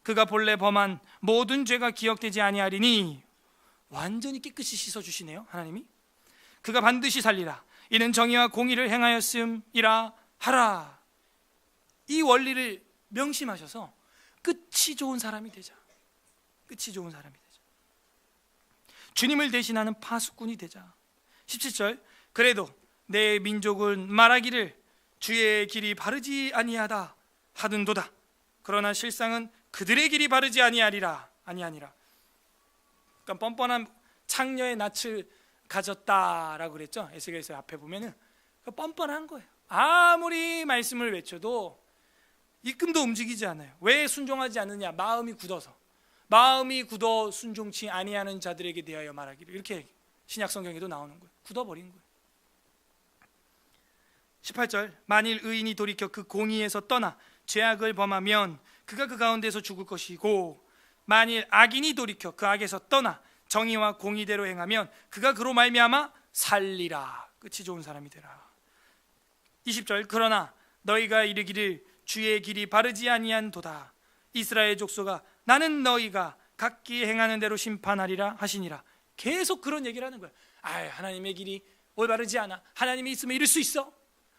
그가 본래 범한 모든 죄가 기억되지 아니하리니, 완전히 깨끗이 씻어주시네요 하나님이. 그가 반드시 살리라. 이는 정의와 공의를 행하였음이라 하라. 이 원리를 명심하셔서 끝이 좋은 사람이 되자. 끝이 좋은 사람이 되자. 주님을 대신하는 파수꾼이 되자. 17절 그래도 내 민족은 말하기를 주의 길이 바르지 아니하다 하든도다. 그러나 실상은 그들의 길이 바르지 아니하니라. 그러니까 뻔뻔한 창녀의 낯을 가졌다라고 그랬죠. 에스겔서 앞에 보면은 뻔뻔한 거예요. 아무리 말씀을 외쳐도 입금도 움직이지 않아요. 왜 순종하지 않느냐? 마음이 굳어서. 마음이 굳어 순종치 아니하는 자들에게 대하여 말하기를, 이렇게 신약 성경에도 나오는 거예요. 굳어버린 거예요. 18절 만일 의인이 돌이켜 그 공의에서 떠나 죄악을 범하면 그가 그 가운데서 죽을 것이고, 만일 악인이 돌이켜 그 악에서 떠나 정의와 공의대로 행하면 그가 그로 말미암아 살리라. 끝이 좋은 사람이 되라. 20절 그러나 너희가 이르기를 주의 길이 바르지 아니한도다. 이스라엘 족속아 나는 너희가 각기 행하는 대로 심판하리라 하시니라. 계속 그런 얘기를 하는 거야. 하나님의 길이 올바르지 않아. 하나님이 있으면 이룰 수 있어.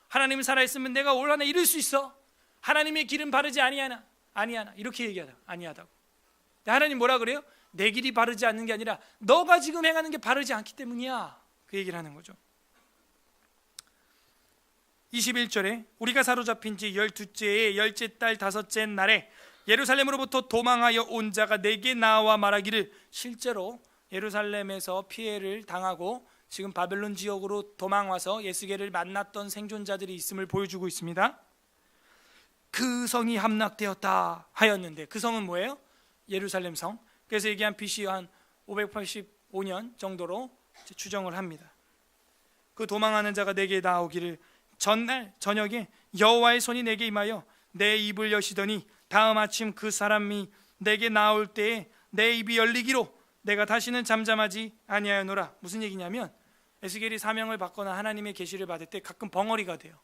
하나님이 살아있으면 내가 올 한해 이룰 수 있어. 하나님의 길은 바르지 아니하나. 이렇게 얘기하다. 아니하다고. 하나님 뭐라 그래요? 내 길이 바르지 않는 게 아니라 너가 지금 행하는 게 바르지 않기 때문이야. 그 얘기를 하는 거죠. 21절에 우리가 사로잡힌 지 12째의 10째 달 5째 날에 예루살렘으로부터 도망하여 온 자가 내게 나와 말하기를, 실제로 예루살렘에서 피해를 당하고 지금 바벨론 지역으로 도망와서 예스겔을 만났던 생존자들이 있음을 보여주고 있습니다. 그 성이 함락되었다 하였는데, 그 성은 뭐예요? 예루살렘 성. 그래서 얘기한 BC 한 585년 정도로 추정을 합니다. 그 도망하는 자가 내게 나오기를 전날 저녁에 여호와의 손이 내게 임하여 내 입을 여시더니 다음 아침 그 사람이 내게 나올 때에 내 입이 열리기로 내가 다시는 잠잠하지 아니하였노라. 무슨 얘기냐면 에스겔이 사명을 받거나 하나님의 계시를 받을 때 가끔 벙어리가 돼요.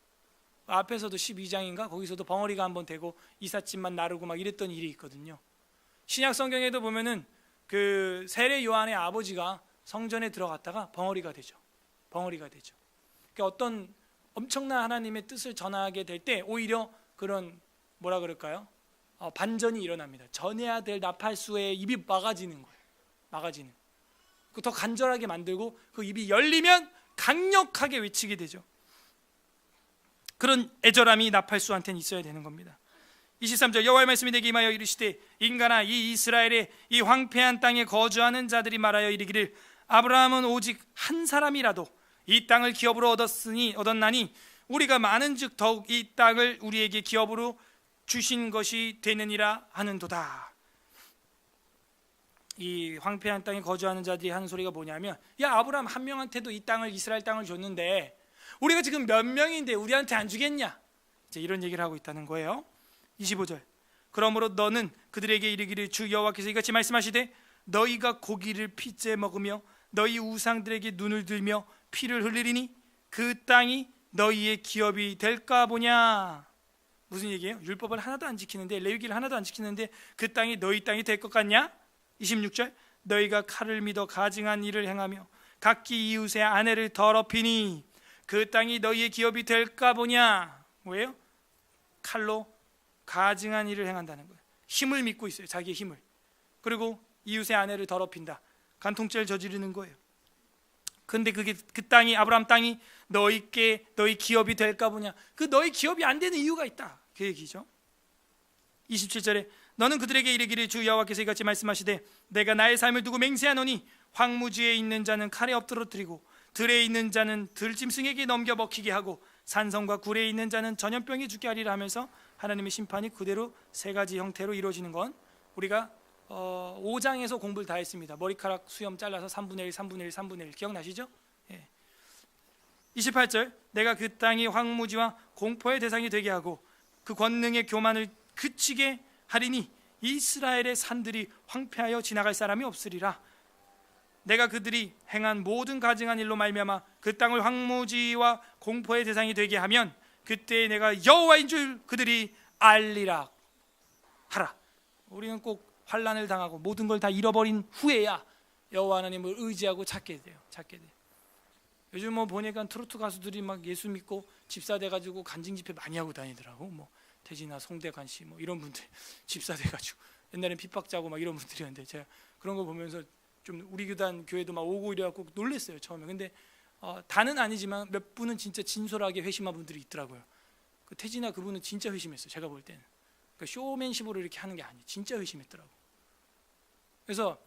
앞에서도 12장인가 거기서도 벙어리가 한번 되고 이삿짐만 나르고 막 이랬던 일이 있거든요. 신약 성경에도 보면은 그 세례 요한의 아버지가 성전에 들어갔다가 벙어리가 되죠. 그러니까 어떤 엄청난 하나님의 뜻을 전하게 될 때 오히려 그런 뭐라 그럴까요? 반전이 일어납니다. 전해야 될 나팔수의 입이 막아지는 거예요. 더 간절하게 만들고 그 입이 열리면 강력하게 외치게 되죠. 그런 애절함이 나팔수한테는 있어야 되는 겁니다. 23절 여호와의 말씀이 내게 임하여 이르시되 인간아 이 이스라엘의 이 황폐한 땅에 거주하는 자들이 말하여 이르기를 아브라함은 오직 한 사람이라도 이 땅을 기업으로 얻었나니 우리가 많은즉 더욱 이 땅을 우리에게 기업으로 주신 것이 되느니라 하는도다. 이 황폐한 땅에 거주하는 자들이 하는 소리가 뭐냐면, 야 아브라함 한 명한테도 이 땅을, 이스라엘 땅을 줬는데 우리가 지금 몇 명인데 우리한테 안 주겠냐, 이제 이런 얘기를 하고 있다는 거예요. 25절 그러므로 너는 그들에게 이르기를 주 여호와께서 이같이 말씀하시되 너희가 고기를 핏째 먹으며 너희 우상들에게 눈을 들며 피를 흘리리니 그 땅이 너희의 기업이 될까 보냐. 무슨 얘기예요? 율법을 하나도 안 지키는데, 레위기를 하나도 안 지키는데 그 땅이 너희 땅이 될 것 같냐? 26절 너희가 칼을 믿어 가증한 일을 행하며 각기 이웃의 아내를 더럽히니 그 땅이 너희의 기업이 될까 보냐. 뭐예요? 칼로 가증한 일을 행한다는 거예요. 힘을 믿고 있어요. 자기의 힘을. 그리고 이웃의 아내를 더럽힌다. 간통죄를 저지르는 거예요. 근데 그게 그 땅이, 아브라함 땅이 너희 기업이 될까 보냐. 그 너희 기업이 안 되는 이유가 있다, 그 얘기죠. 27절에 너는 그들에게 이르기를 주 여호와께서 이같이 말씀하시되 내가 나의 삶을 두고 맹세하노니 황무지에 있는 자는 칼에 엎드러뜨리고 들에 있는 자는 들짐승에게 넘겨 먹히게 하고 산성과 굴에 있는 자는 전염병에 죽게 하리라 하면서 하나님의 심판이 그대로 세 가지 형태로 이루어지는 건 우리가 5장에서 공부를 다 했습니다. 머리카락 수염 잘라서 3분의 1, 3분의 1, 3분의 1 기억나시죠? 예. 28절 내가 그 땅이 황무지와 공포의 대상이 되게 하고 그 권능의 교만을 그치게 하리니 이스라엘의 산들이 황폐하여 지나갈 사람이 없으리라. 내가 그들이 행한 모든 가증한 일로 말미암아 그 땅을 황무지와 공포의 대상이 되게 하면 그때 내가 여호와인 줄 그들이 알리라 하라. 우리는 꼭 환난을 당하고 모든 걸 다 잃어버린 후에야 여호와 하나님을 의지하고 찾게 돼요. 요즘 뭐 보니까 트로트 가수들이 막 예수 믿고 집사 돼가지고 간증 집회 많이 하고 다니더라고. 뭐 태진아, 송대관 씨 뭐 이런 분들 집사 돼가지고 옛날엔 핍박자고 막 이런 분들이었는데 제가 그런 거 보면서 좀 우리 교회도 막 오고 이래갖고 놀랬어요 처음에. 근데 다는 아니지만 몇 분은 진짜 진솔하게 회심한 분들이 있더라고요. 그 태진아 그분은 진짜 회심했어요. 제가 볼 때는 그러니까 쇼맨십으로 이렇게 하는 게 아니에요. 진짜 회심했더라고. 그래서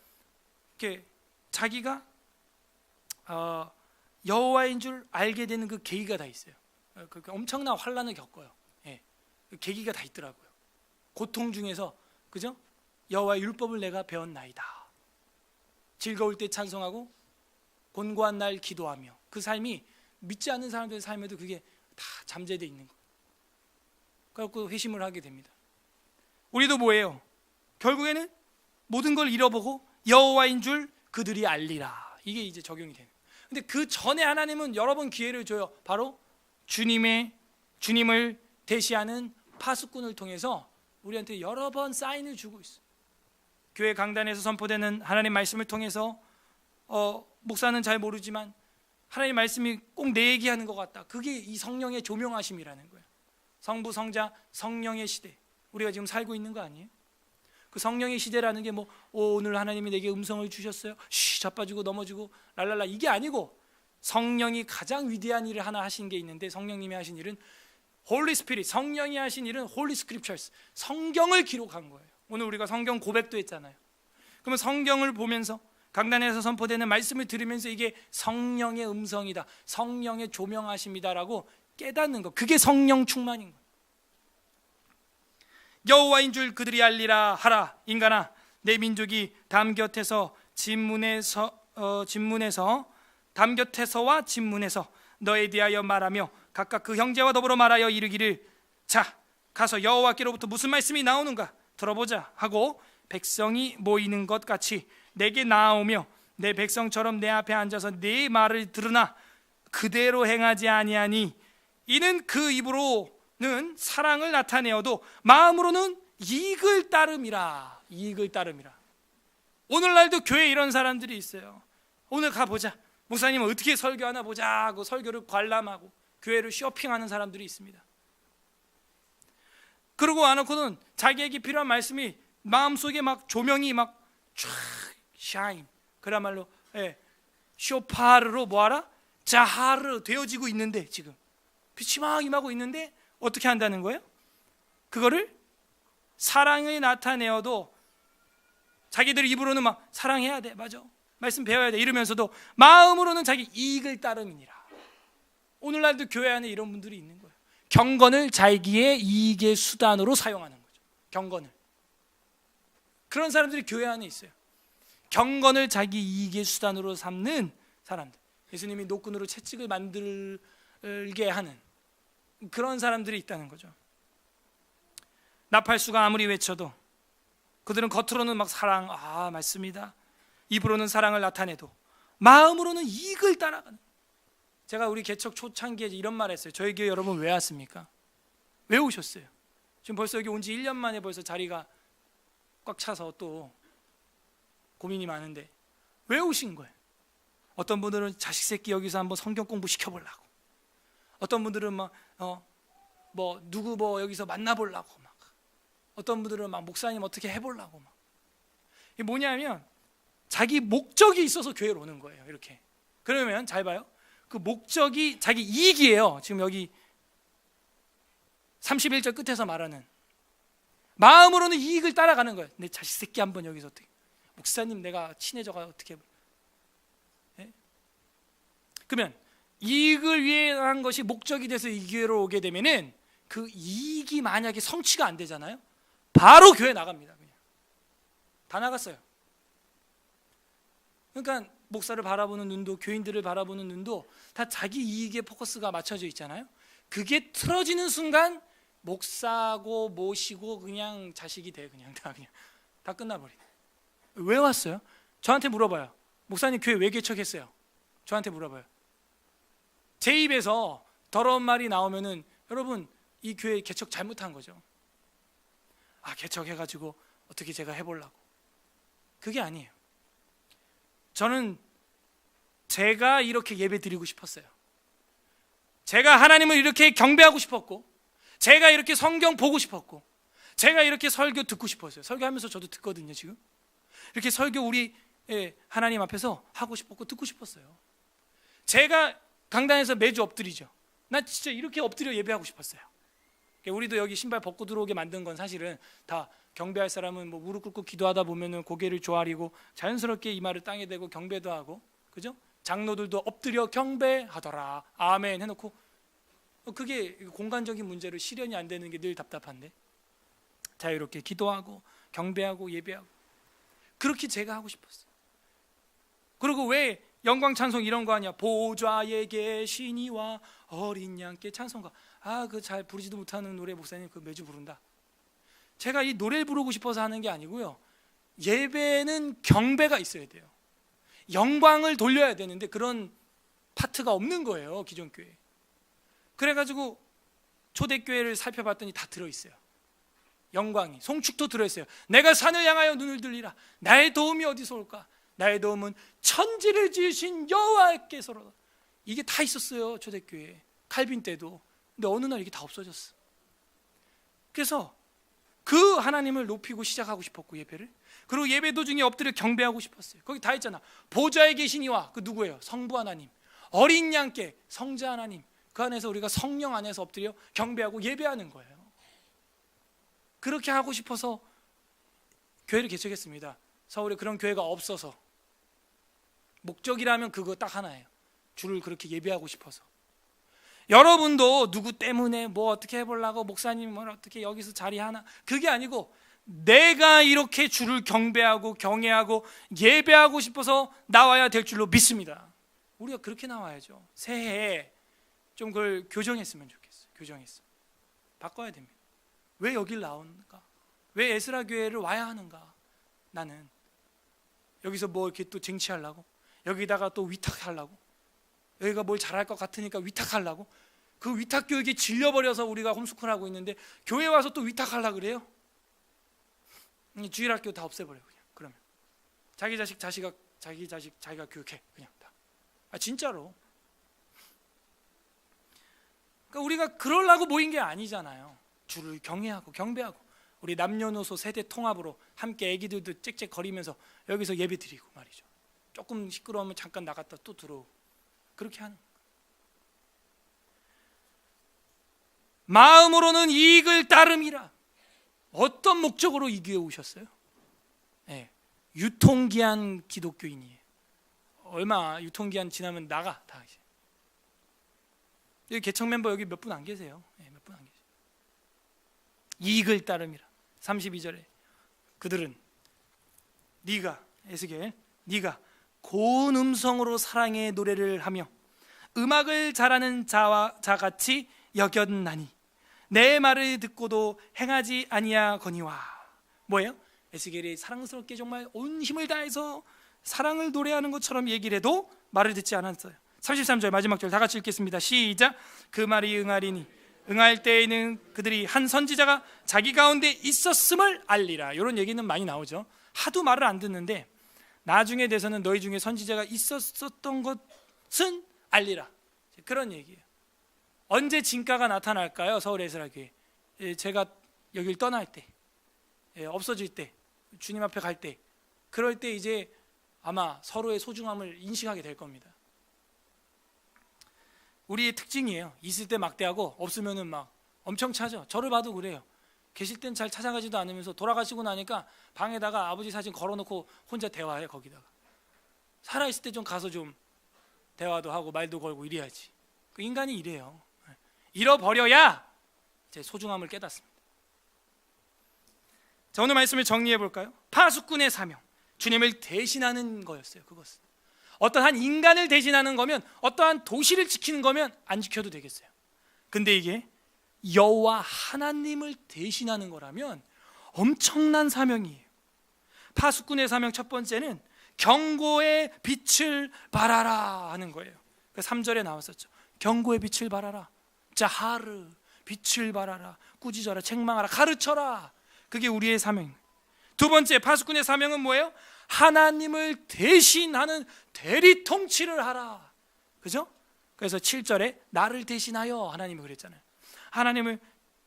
이렇게 자기가 여호와인 줄 알게 되는 그 계기가 다 있어요. 그 엄청난 환난을 겪어요. 예, 그 계기가 다 있더라고요. 고통 중에서 그죠? 여호와의 율법을 내가 배웠나이다. 즐거울 때 찬송하고 곤고한 날 기도하며 그 삶이 믿지 않는 사람들의 삶에도 그게 다 잠재되어 있는 거예요. 그래서 회심을 하게 됩니다. 우리도 뭐예요? 결국에는 모든 걸 잃어보고 여호와인 줄 그들이 알리라. 이게 이제 적용이 되는. 근데 그 전에 하나님은 여러 번 기회를 줘요. 바로 주님을 대시하는 파수꾼을 통해서 우리한테 여러 번 사인을 주고 있어요. 교회 강단에서 선포되는 하나님 말씀을 통해서 목사는 잘 모르지만 하나님 말씀이 꼭 내 얘기하는 것 같다. 그게 이 성령의 조명하심이라는 거예요. 성부, 성자, 성령의 시대. 우리가 지금 살고 있는 거 아니에요? 그 성령의 시대라는 게 뭐 오늘 하나님이 내게 음성을 주셨어요. 자빠지고 넘어지고 랄랄라 이게 아니고 성령이 가장 위대한 일을 하나 하신 게 있는데 성령님이 하신 일은 홀리 스피릿, 성령이 하신 일은 홀리 스크립처스, 성경을 기록한 거예요. 오늘 우리가 성경 고백도 했잖아요. 그러면 성경을 보면서 강단에서 선포되는 말씀을 들으면서 이게 성령의 음성이다, 성령의 조명하심이다라고 깨닫는 것, 그게 성령 충만인 거예요. 여호와인 줄 그들이 알리라 하라. 인간아, 내 민족이 담 곁에서와 진문에서 너에 대하여 말하며 각각 그 형제와 더불어 말하여 이르기를 자 가서 여호와께로부터 무슨 말씀이 나오는가 들어보자 하고 백성이 모이는 것 같이 내게 나아오며 내 백성처럼 내 앞에 앉아서 네 말을 들으나 그대로 행하지 아니하니 이는 그 입으로는 사랑을 나타내어도 마음으로는 이익을 따름이라. 이익을 따름이라. 오늘날도 교회에 이런 사람들이 있어요. 오늘 가보자, 목사님은 어떻게 설교하나 보자 하고 설교를 관람하고 교회를 쇼핑하는 사람들이 있습니다. 그러고 와놓고는 자기에게 필요한 말씀이 마음속에 막 조명이 막 쫙 샤인, 그야말로 쇼파르로 뭐하라? 자하르 되어지고 있는데 지금 빛이 막 임하고 있는데 어떻게 한다는 거예요? 그거를 사랑을 나타내어도 자기들 입으로는 막 사랑해야 돼, 맞아, 말씀 배워야 돼 이러면서도 마음으로는 자기 이익을 따름이니라. 오늘날도 교회 안에 이런 분들이 있는 거예요. 경건을 자기의 이익의 수단으로 사용하는 거죠. 경건을. 그런 사람들이 교회 안에 있어요. 경건을 자기 이익의 수단으로 삼는 사람들. 예수님이 노끈으로 채찍을 만들게 하는 그런 사람들이 있다는 거죠. 나팔수가 아무리 외쳐도 그들은 겉으로는 막 사랑, 맞습니다, 입으로는 사랑을 나타내도 마음으로는 이익을 따라가는. 제가 우리 개척 초창기에 이런 말 했어요. 저희 교회 여러분 왜 왔습니까? 왜 오셨어요? 지금 벌써 여기 온 지 1년 만에 벌써 자리가 꽉 차서 또 고민이 많은데 왜 오신 거예요? 어떤 분들은 자식 새끼 여기서 한번 성경 공부 시켜보려고, 어떤 분들은 막 누구 여기서 만나보려고, 막 어떤 분들은 막 목사님 어떻게 해보려고, 막. 이게 뭐냐면 자기 목적이 있어서 교회로 오는 거예요. 이렇게. 그러면 잘 봐요. 그 목적이 자기 이익이에요. 지금 여기 31절 끝에서 말하는, 마음으로는 이익을 따라가는 거예요. 내 자식 새끼 한번 여기서 어떻게, 목사님 내가 친해져가 어떻게 해보려. 네? 그러면 이익을 위한 것이 목적이 돼서 이 교회로 오게 되면은 그 이익이 만약에 성취가 안 되잖아요. 바로 교회 나갑니다. 그냥 다 나갔어요. 그러니까 목사를 바라보는 눈도, 교인들을 바라보는 눈도 다 자기 이익에 포커스가 맞춰져 있잖아요. 그게 틀어지는 순간 목사고 모시고 그냥 자식이 돼. 그냥 다 끝나버려. 왜 왔어요? 저한테 물어봐요. 목사님 교회 왜 개척했어요? 저한테 물어봐요. 제 입에서 더러운 말이 나오면은 여러분 이 교회 개척 잘못한 거죠. 개척해가지고 어떻게 제가 해보려고. 그게 아니에요. 저는 제가 이렇게 예배 드리고 싶었어요. 제가 하나님을 이렇게 경배하고 싶었고, 제가 이렇게 성경 보고 싶었고, 제가 이렇게 설교 듣고 싶었어요. 설교하면서 저도 듣거든요. 지금 이렇게 설교 우리 하나님 앞에서 하고 싶었고 듣고 싶었어요. 제가 강단에서 매주 엎드리죠. 나 진짜 이렇게 엎드려 예배하고 싶었어요. 우리도 여기 신발 벗고 들어오게 만든 건 사실은 다 경배할 사람은 무릎 꿇고 기도하다 보면은 고개를 조아리고 자연스럽게 이마를 땅에 대고 경배도 하고, 그죠? 장로들도 엎드려 경배하더라 아멘 해놓고, 그게 공간적인 문제로 실현이 안 되는 게 늘 답답한데, 자유롭게 기도하고 경배하고 예배하고, 그렇게 제가 하고 싶었어요. 그리고 왜 영광 찬송 이런 거 하냐? 보좌에 계신 이와 어린 양께 찬송가. 그 잘 부르지도 못하는 노래 목사님 그 매주 부른다. 제가 이 노래를 부르고 싶어서 하는 게 아니고요. 예배는 경배가 있어야 돼요. 영광을 돌려야 되는데 그런 파트가 없는 거예요, 기존 교회. 그래가지고 초대교회를 살펴봤더니 다 들어있어요. 영광이, 송축도 들어있어요. 내가 산을 향하여 눈을 들리라. 나의 도움이 어디서 올까? 나의 도움은 천지를 지으신 여호와께서로다. 이게 다 있었어요, 초대교회. 칼빈 때도. 근데 어느 날 이게 다 없어졌어. 그래서 그 하나님을 높이고 시작하고 싶었고, 예배를. 그리고 예배 도중에 엎드려 경배하고 싶었어요. 거기 다 있잖아. 보좌에 계신 이와, 그 누구예요? 성부 하나님. 어린 양께, 성자 하나님. 그 안에서 우리가 성령 안에서 엎드려 경배하고 예배하는 거예요. 그렇게 하고 싶어서 교회를 개척했습니다. 서울에 그런 교회가 없어서. 목적이라면 그거 딱 하나예요. 주를 그렇게 예배하고 싶어서. 여러분도 누구 때문에 어떻게 해보려고, 목사님 어떻게 여기서 자리하나, 그게 아니고 내가 이렇게 주를 경배하고 경외하고 예배하고 싶어서 나와야 될 줄로 믿습니다. 우리가 그렇게 나와야죠. 새해에 좀 그걸 교정했으면 좋겠어요. 교정했으면. 바꿔야 됩니다. 왜 여길 나오는가? 왜 에스라 교회를 와야 하는가? 나는 여기서 이렇게 또 쟁취하려고, 여기다가 또 위탁하려고, 여기가 뭘 잘할 것 같으니까 위탁하려고, 그 위탁 교육에 질려버려서 우리가 홈스쿨하고 있는데 교회 와서 또 위탁하려고 그래요? 주일학교 다 없애버려요. 그냥. 그러면 자기 자식 자기가 교육해. 그냥 다. 진짜로. 그러니까 우리가 그러려고 모인 게 아니잖아요. 주를 경외하고 경배하고, 우리 남녀노소 세대 통합으로 함께 애기들도 짹짹거리면서 여기서 예배 드리고 말이죠. 조금 시끄러우면 잠깐 나갔다 또 들어오고, 그렇게 하는 거예요. 마음으로는 이익을 따름이라. 어떤 목적으로 이 교회에 오셨어요? 유통기한 기독교인이에요. 얼마 유통기한 지나면 나가 다. 여기 개척 멤버 여기 몇 분 안 계세요. 몇 분 안 계세요. 이익을 따름이라. 32절에 그들은 네가, 에스겔, 네가 고운 음성으로 사랑의 노래를 하며 음악을 잘하는 자같이 여겼나니 내 말을 듣고도 행하지 아니하거니와. 뭐예요? 에스겔이 사랑스럽게 정말 온 힘을 다해서 사랑을 노래하는 것처럼 얘기를 해도 말을 듣지 않았어요. 33절 마지막 절 다 같이 읽겠습니다. 시작. 그 말이 응하리니 응할 때에는 그들이 한 선지자가 자기 가운데 있었음을 알리라. 이런 얘기는 많이 나오죠. 하도 말을 안 듣는데 나중에 돼서는 너희 중에 선지자가 있었던 것은 알리라. 그런 얘기예요. 언제 진가가 나타날까요? 서울 에스라교회. 제가 여길 떠날 때, 없어질 때, 주님 앞에 갈 때, 그럴 때 이제 아마 서로의 소중함을 인식하게 될 겁니다. 우리의 특징이에요. 있을 때 막대하고 없으면은 막 엄청 차죠. 저를 봐도 그래요. 계실 땐 잘 찾아가지도 않으면서 돌아가시고 나니까 방에다가 아버지 사진 걸어놓고 혼자 대화해요. 거기다가 살아있을 때 좀 가서 좀 대화도 하고 말도 걸고 이래야지. 그 인간이 이래요. 잃어버려야 이제 소중함을 깨닫습니다. 자, 오늘 말씀을 정리해 볼까요? 파수꾼의 사명, 주님을 대신하는 거였어요. 그것은 어떠한 인간을 대신하는 거면, 어떠한 도시를 지키는 거면 안 지켜도 되겠어요. 근데 이게 여호와 하나님을 대신하는 거라면 엄청난 사명이에요. 파수꾼의 사명 첫 번째는 경고의 빛을 발하라 하는 거예요. 3절에 나왔었죠. 경고의 빛을 발하라. 자하르, 빛을 발하라. 꾸짖어라, 책망하라, 가르쳐라. 그게 우리의 사명입니다. 두 번째, 파수꾼의 사명은 뭐예요? 하나님을 대신하는 대리 통치를 하라. 그죠? 그래서 7절에 나를 대신하여, 하나님이 그랬잖아요. 하나님을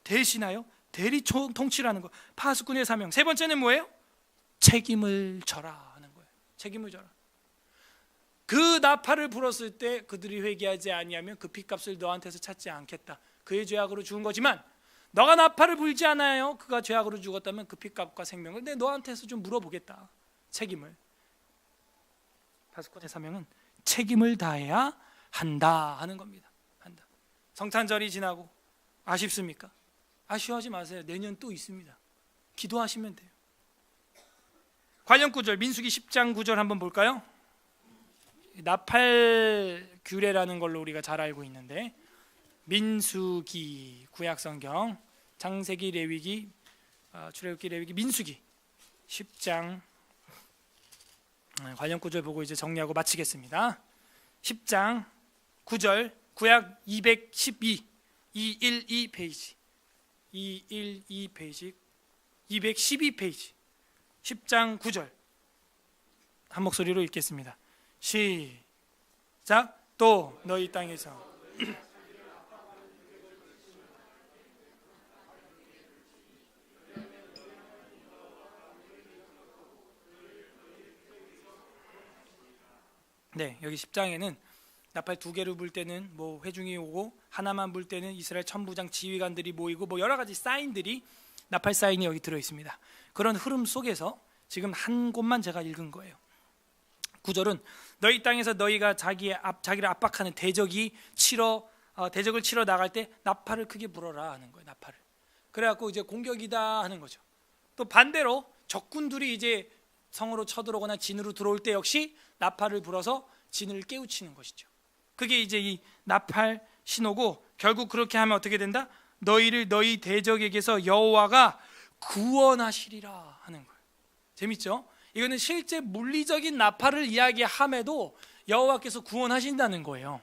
대신하여 대리 통치를 하는 거. 파수꾼의 사명. 세 번째는 뭐예요? 책임을 져라 하는 거예요. 책임을 져라. 그 나팔을 불었을 때 그들이 회개하지 아니하면 그 핏값을 너한테서 찾지 않겠다. 그의 죄악으로 죽은 거지만 너가 나팔을 불지 않아요. 그가 죄악으로 죽었다면 그 핏값과 생명을 내 너한테서 좀 물어보겠다. 책임을. 파수꾼의 사명은 책임을 다해야 한다 하는 겁니다. 한다. 성탄절이 지나고 아쉽습니까? 아쉬워하지 마세요. 내년 또 있습니다. 기도하시면 돼요. 관련 구절, 민수기 10장 9절 한번 볼까요? 나팔 규례라는 걸로 우리가 잘 알고 있는데, 민수기, 구약성경, 창세기, 레위기, 출애굽기, 레위기, 민수기 10장 관련 구절 보고 이제 정리하고 마치겠습니다. 10장 9절, 구약 212, 212 페이지, 212 페이지, 212 페이지, 10장 9절 한 목소리로 읽겠습니다. 시작. 또 너희 땅에서 네, 여기 10장에는 나팔 2개를 불 때는 뭐 회중이 오고, 하나만 불 때는 이스라엘 천부장 지휘관들이 모이고, 뭐 여러 가지 사인들이, 나팔 사인이 여기 들어 있습니다. 그런 흐름 속에서 지금 한 곳만 제가 읽은 거예요. 9절은 너희 땅에서 너희가 자기를 압박하는 대적을 치러 나갈 때 나팔을 크게 불어라 하는 거예요. 나팔을. 그래갖고 이제 공격이다 하는 거죠. 또 반대로 적군들이 이제 성으로 쳐들어오거나 진으로 들어올 때 역시 나팔을 불어서 진을 깨우치는 것이죠. 그게 이제 이 나팔 신호고, 결국 그렇게 하면 어떻게 된다? 너희를 너희 대적에게서 여호와가 구원하시리라 하는 거예요. 재밌죠? 이거는 실제 물리적인 나팔을 이야기함에도 여호와께서 구원하신다는 거예요.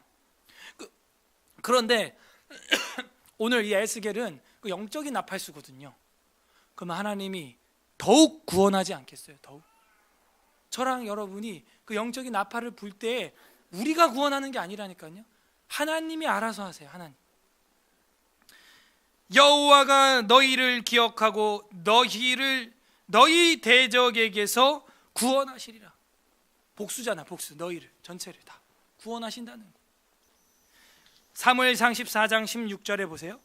그런데 오늘 이 에스겔은 그 영적인 나팔수거든요. 그러면 하나님이 더욱 구원하지 않겠어요? 더욱. 저랑 여러분이 그 영적인 나팔을 불 때 우리가 구원하는 게 아니라니까요. 하나님이 알아서 하세요. 하나님. 여호와가 너희를 기억하고 너희 대적에게서 구원하시리라. 복수잖아, 복수. 너희를 전체를 다 구원하신다는 거. 사무엘상 14장 16절에 보세요.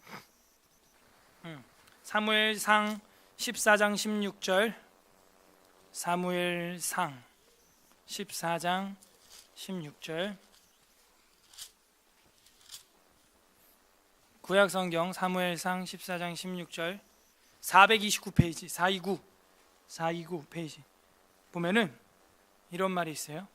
사무엘상 14장 16절. 사무엘상 14장 16절. 구약성경 사무엘상 14장 16절 429페이지 429 페이지 보면은 이런 말이 있어요.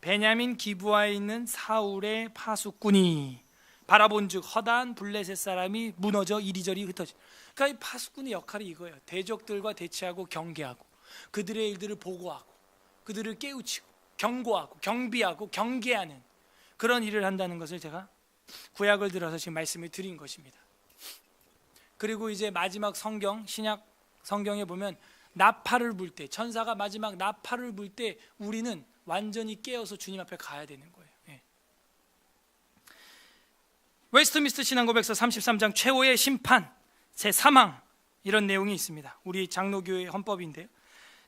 베냐민 기브아에 있는 사울의 파수꾼이 바라본즉 허다한 블레셋 사람이 무너져 이리저리 흩어져. 그러니까 이 파수꾼의 역할이 이거예요. 대적들과 대치하고 경계하고, 그들의 일들을 보고하고, 그들을 깨우치고, 경고하고, 경비하고, 경계하는 그런 일을 한다는 것을 제가 구약을 들어서 지금 말씀을 드린 것입니다. 그리고 이제 마지막 성경, 신약 성경에 보면 나팔을 불 때, 천사가 마지막 나팔을 불 때 우리는 완전히 깨어서 주님 앞에 가야 되는 거예요. 예. 웨스트민스터 신앙고백서 33장 최후의 심판, 제3항 이런 내용이 있습니다. 우리 장로교의 헌법인데요.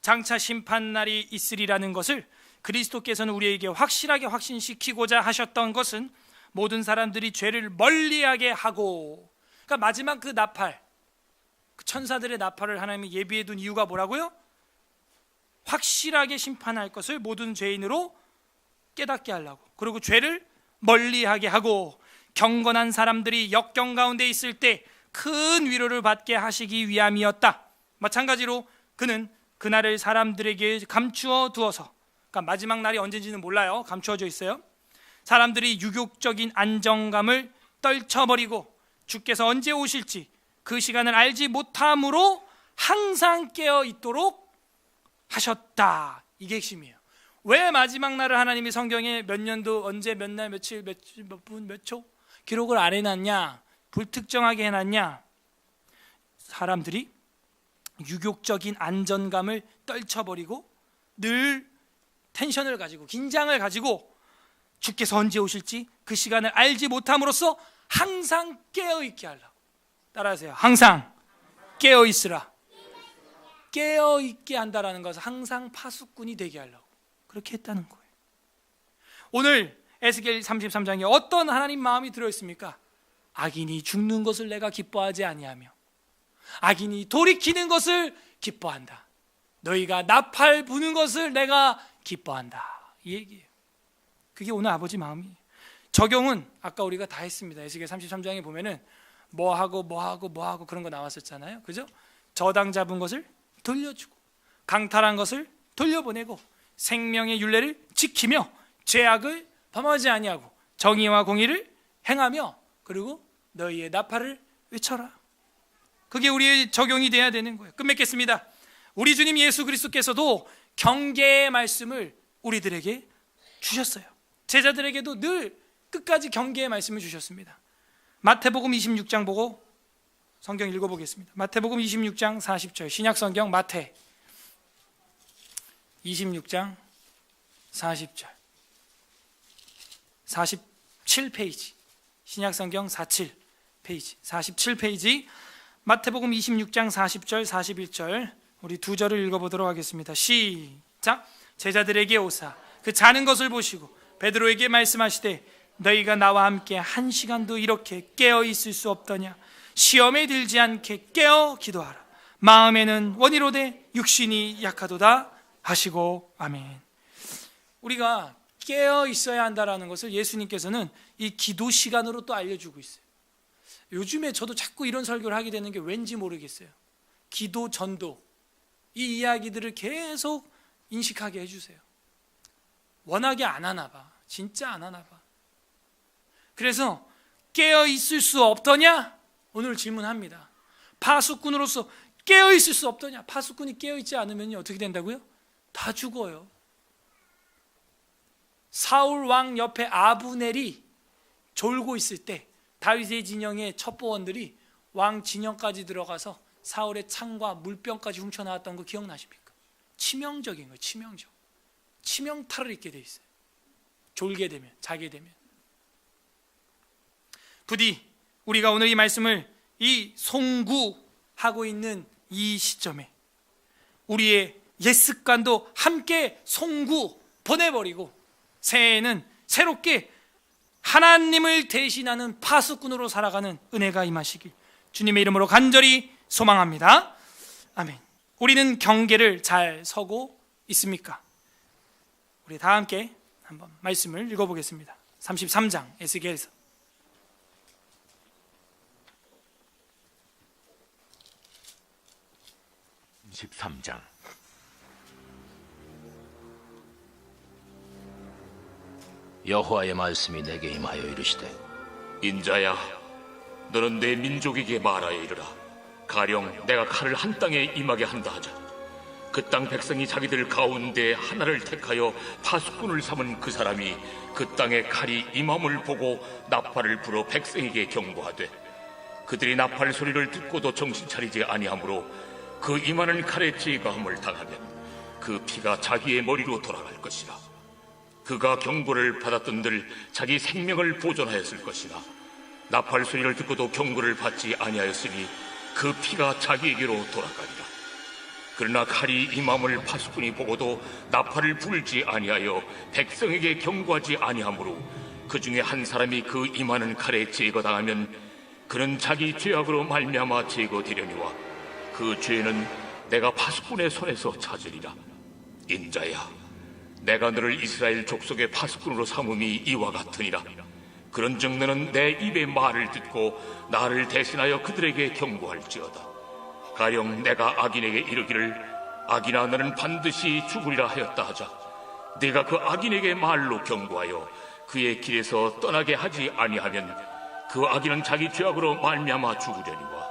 장차 심판날이 있으리라는 것을 그리스도께서는 우리에게 확실하게 확신시키고자 하셨던 것은 모든 사람들이 죄를 멀리하게 하고, 그러니까 마지막 그 나팔, 그 천사들의 나팔을 하나님이 예비해 둔 이유가 뭐라고요? 확실하게 심판할 것을 모든 죄인으로 깨닫게 하려고, 그리고 죄를 멀리하게 하고 경건한 사람들이 역경 가운데 있을 때 큰 위로를 받게 하시기 위함이었다. 마찬가지로 그는 그날을 사람들에게 감추어 두어서, 그러니까 마지막 날이 언제인지는 몰라요. 감추어져 있어요. 사람들이 유욕적인 안정감을 떨쳐버리고 주께서 언제 오실지 그 시간을 알지 못함으로 항상 깨어 있도록 하셨다. 이게 핵심이에요. 왜 마지막 날을 하나님이 성경에 몇 년도, 언제, 몇 날, 며칠, 몇 분, 몇 초 기록을 안 해놨냐, 불특정하게 해놨냐? 사람들이 유욕적인 안전감을 떨쳐버리고 늘 텐션을 가지고, 긴장을 가지고 주께서 언제 오실지 그 시간을 알지 못함으로써 항상 깨어있게 하려고. 따라하세요. 항상 깨어있으라. 깨어있게 한다라는 것은 항상 파수꾼이 되게 하려고 그렇게 했다는 거예요. 오늘 에스겔 33장에 어떤 하나님 마음이 들어있습니까? 악인이 죽는 것을 내가 기뻐하지 아니하며 악인이 돌이키는 것을 기뻐한다. 너희가 나팔 부는 것을 내가 기뻐한다. 이 얘기예요. 그게 오늘 아버지 마음이에요. 적용은 아까 우리가 다 했습니다. 에스겔 33장에 보면은 뭐하고 그런 거 나왔었잖아요. 그죠? 저당 잡은 것을 돌려주고 강탈한 것을 돌려보내고 생명의 율례를 지키며 죄악을 범하지 아니하고 정의와 공의를 행하며 그리고 너희의 나팔을 외쳐라. 그게 우리의 적용이 돼야 되는 거예요. 끝맺겠습니다. 우리 주님 예수 그리스도께서도 경계의 말씀을 우리들에게 주셨어요. 제자들에게도 늘 끝까지 경계의 말씀을 주셨습니다. 마태복음 26장 보고 성경 읽어보겠습니다. 마태복음 26장 40절 신약성경 마태 26장 40절 47페이지 신약성경 47페이지 47페이지 마태복음 26장 40절 41절 우리 두 절을 읽어보도록 하겠습니다. 시작. 제자들에게 오사 그 자는 것을 보시고 베드로에게 말씀하시되 너희가 나와 함께 한 시간도 이렇게 깨어 있을 수 없더냐. 시험에 들지 않게 깨어 기도하라. 마음에는 원이로되 육신이 약하도다 하시고. 아멘. 우리가 깨어 있어야 한다라는 것을 예수님께서는 이 기도 시간으로 또 알려주고 있어요. 요즘에 저도 자꾸 이런 설교를 하게 되는 게 왠지 모르겠어요. 기도 전도 이 이야기들을 계속 인식하게 해주세요. 워낙에 안 하나 봐. 진짜 안 하나 봐. 그래서 깨어 있을 수 없더냐? 오늘 질문합니다. 파수꾼으로서 깨어 있을 수 없더냐? 파수꾼이 깨어 있지 않으면 어떻게 된다고요? 다 죽어요. 사울 왕 옆에 아브넬이 졸고 있을 때 다윗의 진영의 첩보원들이 왕 진영까지 들어가서 사울의 창과 물병까지 훔쳐나왔던 거 기억나십니까? 치명적인 거예요. 치명적. 치명타를 입게 돼 있어요. 졸게 되면, 자게 되면. 부디 우리가 오늘 이 말씀을 이 송구하고 있는 이 시점에 우리의 옛 습관도 함께 송구 보내버리고 새해에는 새롭게 하나님을 대신하는 파수꾼으로 살아가는 은혜가 임하시길 주님의 이름으로 간절히 소망합니다. 아멘. 우리는 경계를 잘 서고 있습니까? 우리 다 함께 한번 말씀을 읽어보겠습니다. 33장 에스겔서 13장 여호와의 말씀이 내게 임하여 이르시되 인자야, 너는 내 민족에게 말하여 이르라. 가령 내가 칼을 한 땅에 임하게 한다 하자. 그 땅 백성이 자기들 가운데 하나를 택하여 파수꾼을 삼은 그 사람이 그 땅에 칼이 임함을 보고 나팔을 불어 백성에게 경고하되 그들이 나팔 소리를 듣고도 정신 차리지 아니하므로 그 임하는 칼에 제거함을 당하면 그 피가 자기의 머리로 돌아갈 것이라. 그가 경고를 받았던들 자기 생명을 보존하였을 것이나 나팔 소리를 듣고도 경고를 받지 아니하였으니 그 피가 자기에게로 돌아가리라. 그러나 칼이 임함을 파수꾼이 보고도 나팔을 불지 아니하여 백성에게 경고하지 아니하므로 그 중에 한 사람이 그 임하는 칼에 제거당하면 그는 자기 죄악으로 말미암아 제거되려니와 그 죄는 내가 파수꾼의 손에서 찾으리라. 인자야, 내가 너를 이스라엘 족속의 파수꾼으로 삼음이 이와 같으니라. 그런즉 너는 내 입의 말을 듣고 나를 대신하여 그들에게 경고할지어다. 가령 내가 악인에게 이르기를 악인아 너는 반드시 죽으리라 하였다 하자 네가 그 악인에게 말로 경고하여 그의 길에서 떠나게 하지 아니하면 그 악인은 자기 죄악으로 말미암아 죽으려니와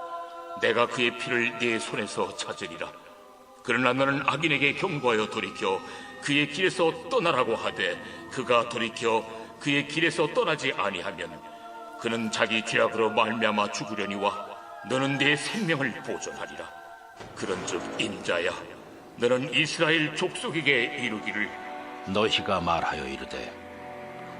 내가 그의 피를 네 손에서 찾으리라. 그러나 너는 악인에게 경고하여 돌이켜 그의 길에서 떠나라고 하되 그가 돌이켜 그의 길에서 떠나지 아니하면 그는 자기 죄악으로 말미암아 죽으려니와 너는 네 생명을 보존하리라. 그런즉 인자야, 너는 이스라엘 족속에게 이르기를 너희가 말하여 이르되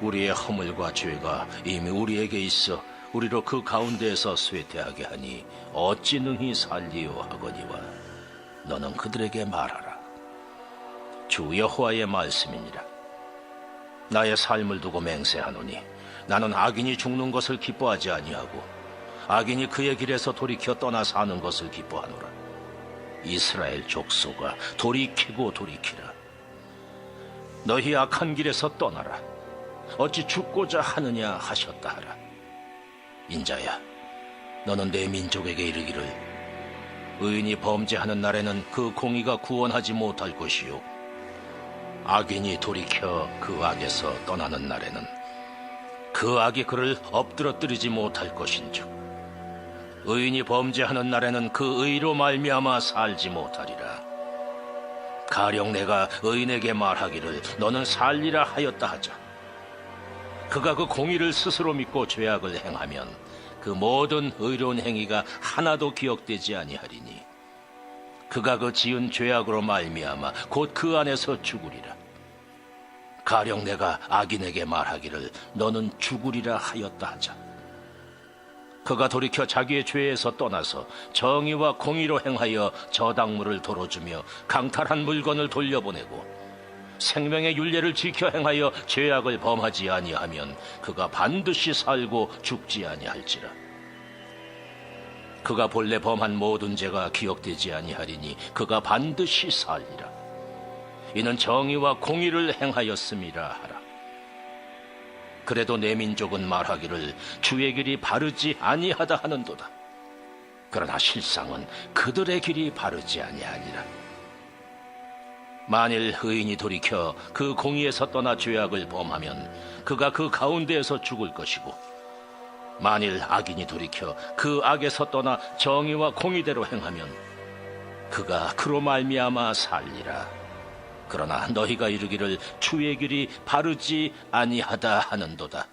우리의 허물과 죄가 이미 우리에게 있어 우리로 그 가운데에서 쇠퇴하게 하니 어찌 능히 살리요 하거니와 너는 그들에게 말하라. 주 여호와의 말씀이니라. 나의 삶을 두고 맹세하노니 나는 악인이 죽는 것을 기뻐하지 아니하고 악인이 그의 길에서 돌이켜 떠나 사는 것을 기뻐하노라. 이스라엘 족속아, 돌이키고 돌이키라. 너희 악한 길에서 떠나라. 어찌 죽고자 하느냐 하셨다 하라. 인자야, 너는 내 민족에게 이르기를 의인이 범죄하는 날에는 그 공의가 구원하지 못할 것이요 악인이 돌이켜 그 악에서 떠나는 날에는 그 악이 그를 엎드러뜨리지 못할 것인즉 의인이 범죄하는 날에는 그 의로 말미암아 살지 못하리라. 가령 내가 의인에게 말하기를 너는 살리라 하였다 하자 그가 그 공의를 스스로 믿고 죄악을 행하면 그 모든 의로운 행위가 하나도 기억되지 아니하리니 그가 그 지은 죄악으로 말미암아 곧 그 안에서 죽으리라. 가령 내가 악인에게 말하기를 너는 죽으리라 하였다 하자 그가 돌이켜 자기의 죄에서 떠나서 정의와 공의로 행하여 저당물을 도로주며 강탈한 물건을 돌려보내고 생명의 율례를 지켜 행하여 죄악을 범하지 아니하면 그가 반드시 살고 죽지 아니할지라. 그가 본래 범한 모든 죄가 기억되지 아니하리니 그가 반드시 살리라. 이는 정의와 공의를 행하였음이라 하라. 그래도 내 민족은 말하기를 주의 길이 바르지 아니하다 하는도다. 그러나 실상은 그들의 길이 바르지 아니하니라. 만일 의인이 돌이켜 그 공의에서 떠나 죄악을 범하면 그가 그 가운데에서 죽을 것이고 만일 악인이 돌이켜 그 악에서 떠나 정의와 공의대로 행하면 그가 그로 말미암아 살리라. 그러나 너희가 이르기를 주의 길이 바르지 아니하다 하는도다.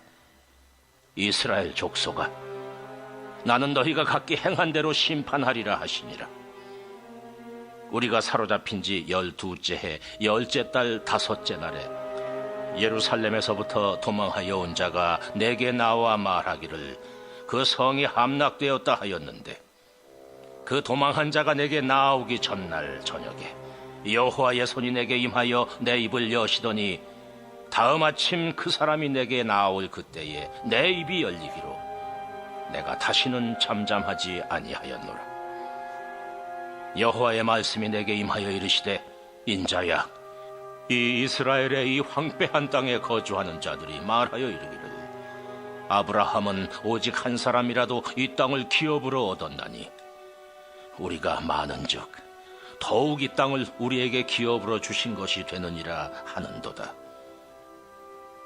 이스라엘 족속아, 나는 너희가 각기 행한 대로 심판하리라 하시니라. 우리가 사로잡힌 지 12째 해 10째 달 5째 날에 예루살렘에서부터 도망하여 온 자가 내게 나와 말하기를 그 성이 함락되었다 하였는데 그 도망한 자가 내게 나오기 전날 저녁에 여호와의 손이 내게 임하여 내 입을 여시더니 다음 아침 그 사람이 내게 나올 그때에 내 입이 열리기로 내가 다시는 잠잠하지 아니하였노라. 여호와의 말씀이 내게 임하여 이르시되 인자야, 이 이스라엘의 이 황폐한 땅에 거주하는 자들이 말하여 이르기를 아브라함은 오직 한 사람이라도 이 땅을 기업으로 얻었나니 우리가 많은즉 더욱 이 땅을 우리에게 기업으로 주신 것이 되느니라 하는도다.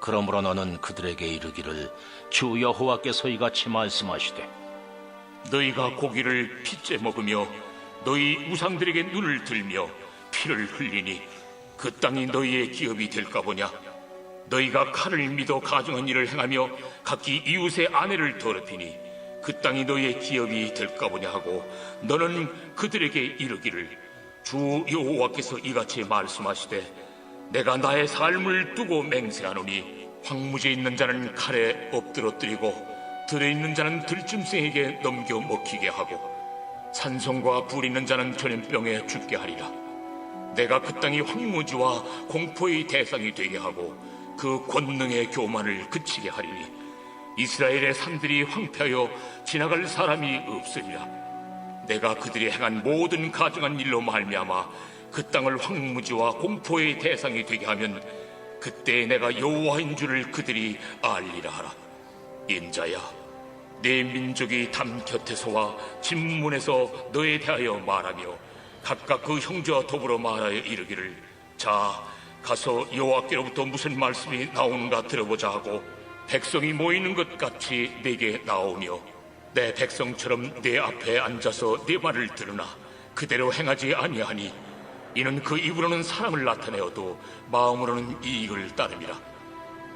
그러므로 너는 그들에게 이르기를 주 여호와께서 이같이 말씀하시되 너희가 고기를 핏째 먹으며 너희 우상들에게 눈을 들며 피를 흘리니 그 땅이 너희의 기업이 될까 보냐. 너희가 칼을 믿어 가증한 일을 행하며 각기 이웃의 아내를 더럽히니 그 땅이 너의 기업이 될까 보냐 하고 너는 그들에게 이르기를 주 여호와께서 이같이 말씀하시되 내가 나의 삶을 두고 맹세하노니 황무지에 있는 자는 칼에 엎드러뜨리고 들에 있는 자는 들짐승에게 넘겨 먹히게 하고 산성과 불 있는 자는 전염병에 죽게 하리라. 내가 그 땅이 황무지와 공포의 대상이 되게 하고 그 권능의 교만을 그치게 하리니 이스라엘의 산들이 황폐하여 지나갈 사람이 없으리라. 내가 그들이 행한 모든 가증한 일로 말미암아 그 땅을 황무지와 공포의 대상이 되게 하면 그때 내가 여호와인 줄을 그들이 알리라 하라. 인자야, 내 민족이 담 곁에서와 진문에서 너에 대하여 말하며 각각 그 형제와 더불어 말하여 이르기를 자 가서 여호와께로부터 무슨 말씀이 나오는가 들어보자 하고 백성이 모이는 것 같이 내게 나오며 내 백성처럼 내 앞에 앉아서 내 말을 들으나 그대로 행하지 아니하니 이는 그 입으로는 사랑을 나타내어도 마음으로는 이익을 따름이라.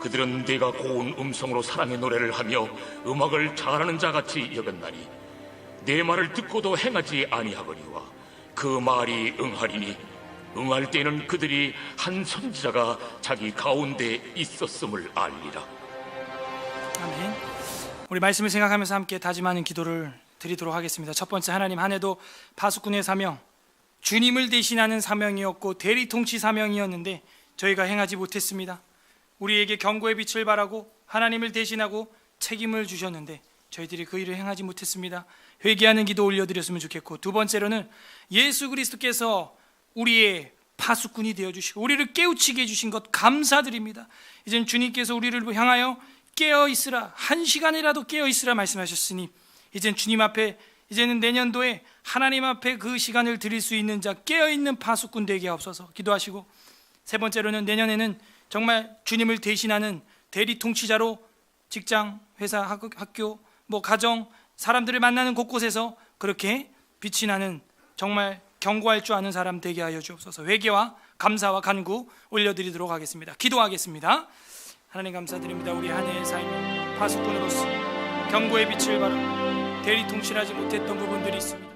그들은 네가 고운 음성으로 사랑의 노래를 하며 음악을 잘하는 자같이 여겼나니 내 말을 듣고도 행하지 아니하거니와 그 말이 응하리니 응할 때에는 그들이 한 선지자가 자기 가운데 있었음을 알리라. 아멘. 우리 말씀을 생각하면서 함께 다짐하는 기도를 드리도록 하겠습니다. 첫 번째, 하나님, 한 해도 파수꾼의 사명, 주님을 대신하는 사명이었고 대리통치 사명이었는데 저희가 행하지 못했습니다. 우리에게 경고의 빛을 발하고 하나님을 대신하고 책임을 주셨는데 저희들이 그 일을 행하지 못했습니다. 회개하는 기도 올려드렸으면 좋겠고, 두 번째로는 예수 그리스도께서 우리의 파수꾼이 되어주시고 우리를 깨우치게 해주신 것 감사드립니다. 이제는 주님께서 우리를 향하여 깨어있으라, 한 시간이라도 깨어있으라 말씀하셨으니 이제는 주님 앞에, 이제는 내년도에 하나님 앞에 그 시간을 드릴 수 있는 자, 깨어있는 파수꾼 되게 하옵소서 기도하시고, 세 번째로는 내년에는 정말 주님을 대신하는 대리 통치자로 직장, 회사, 학교, 가정, 사람들을 만나는 곳곳에서 그렇게 빛이 나는 정말 경고할 줄 아는 사람 되게 하여 주옵소서. 회개와 감사와 간구 올려드리도록 하겠습니다. 기도하겠습니다. 하나님 감사드립니다. 우리 한 해의 삶이 파수꾼으로서 경고의 빛을 발하고 대리 통치하지 못했던 부분들이 있습니다.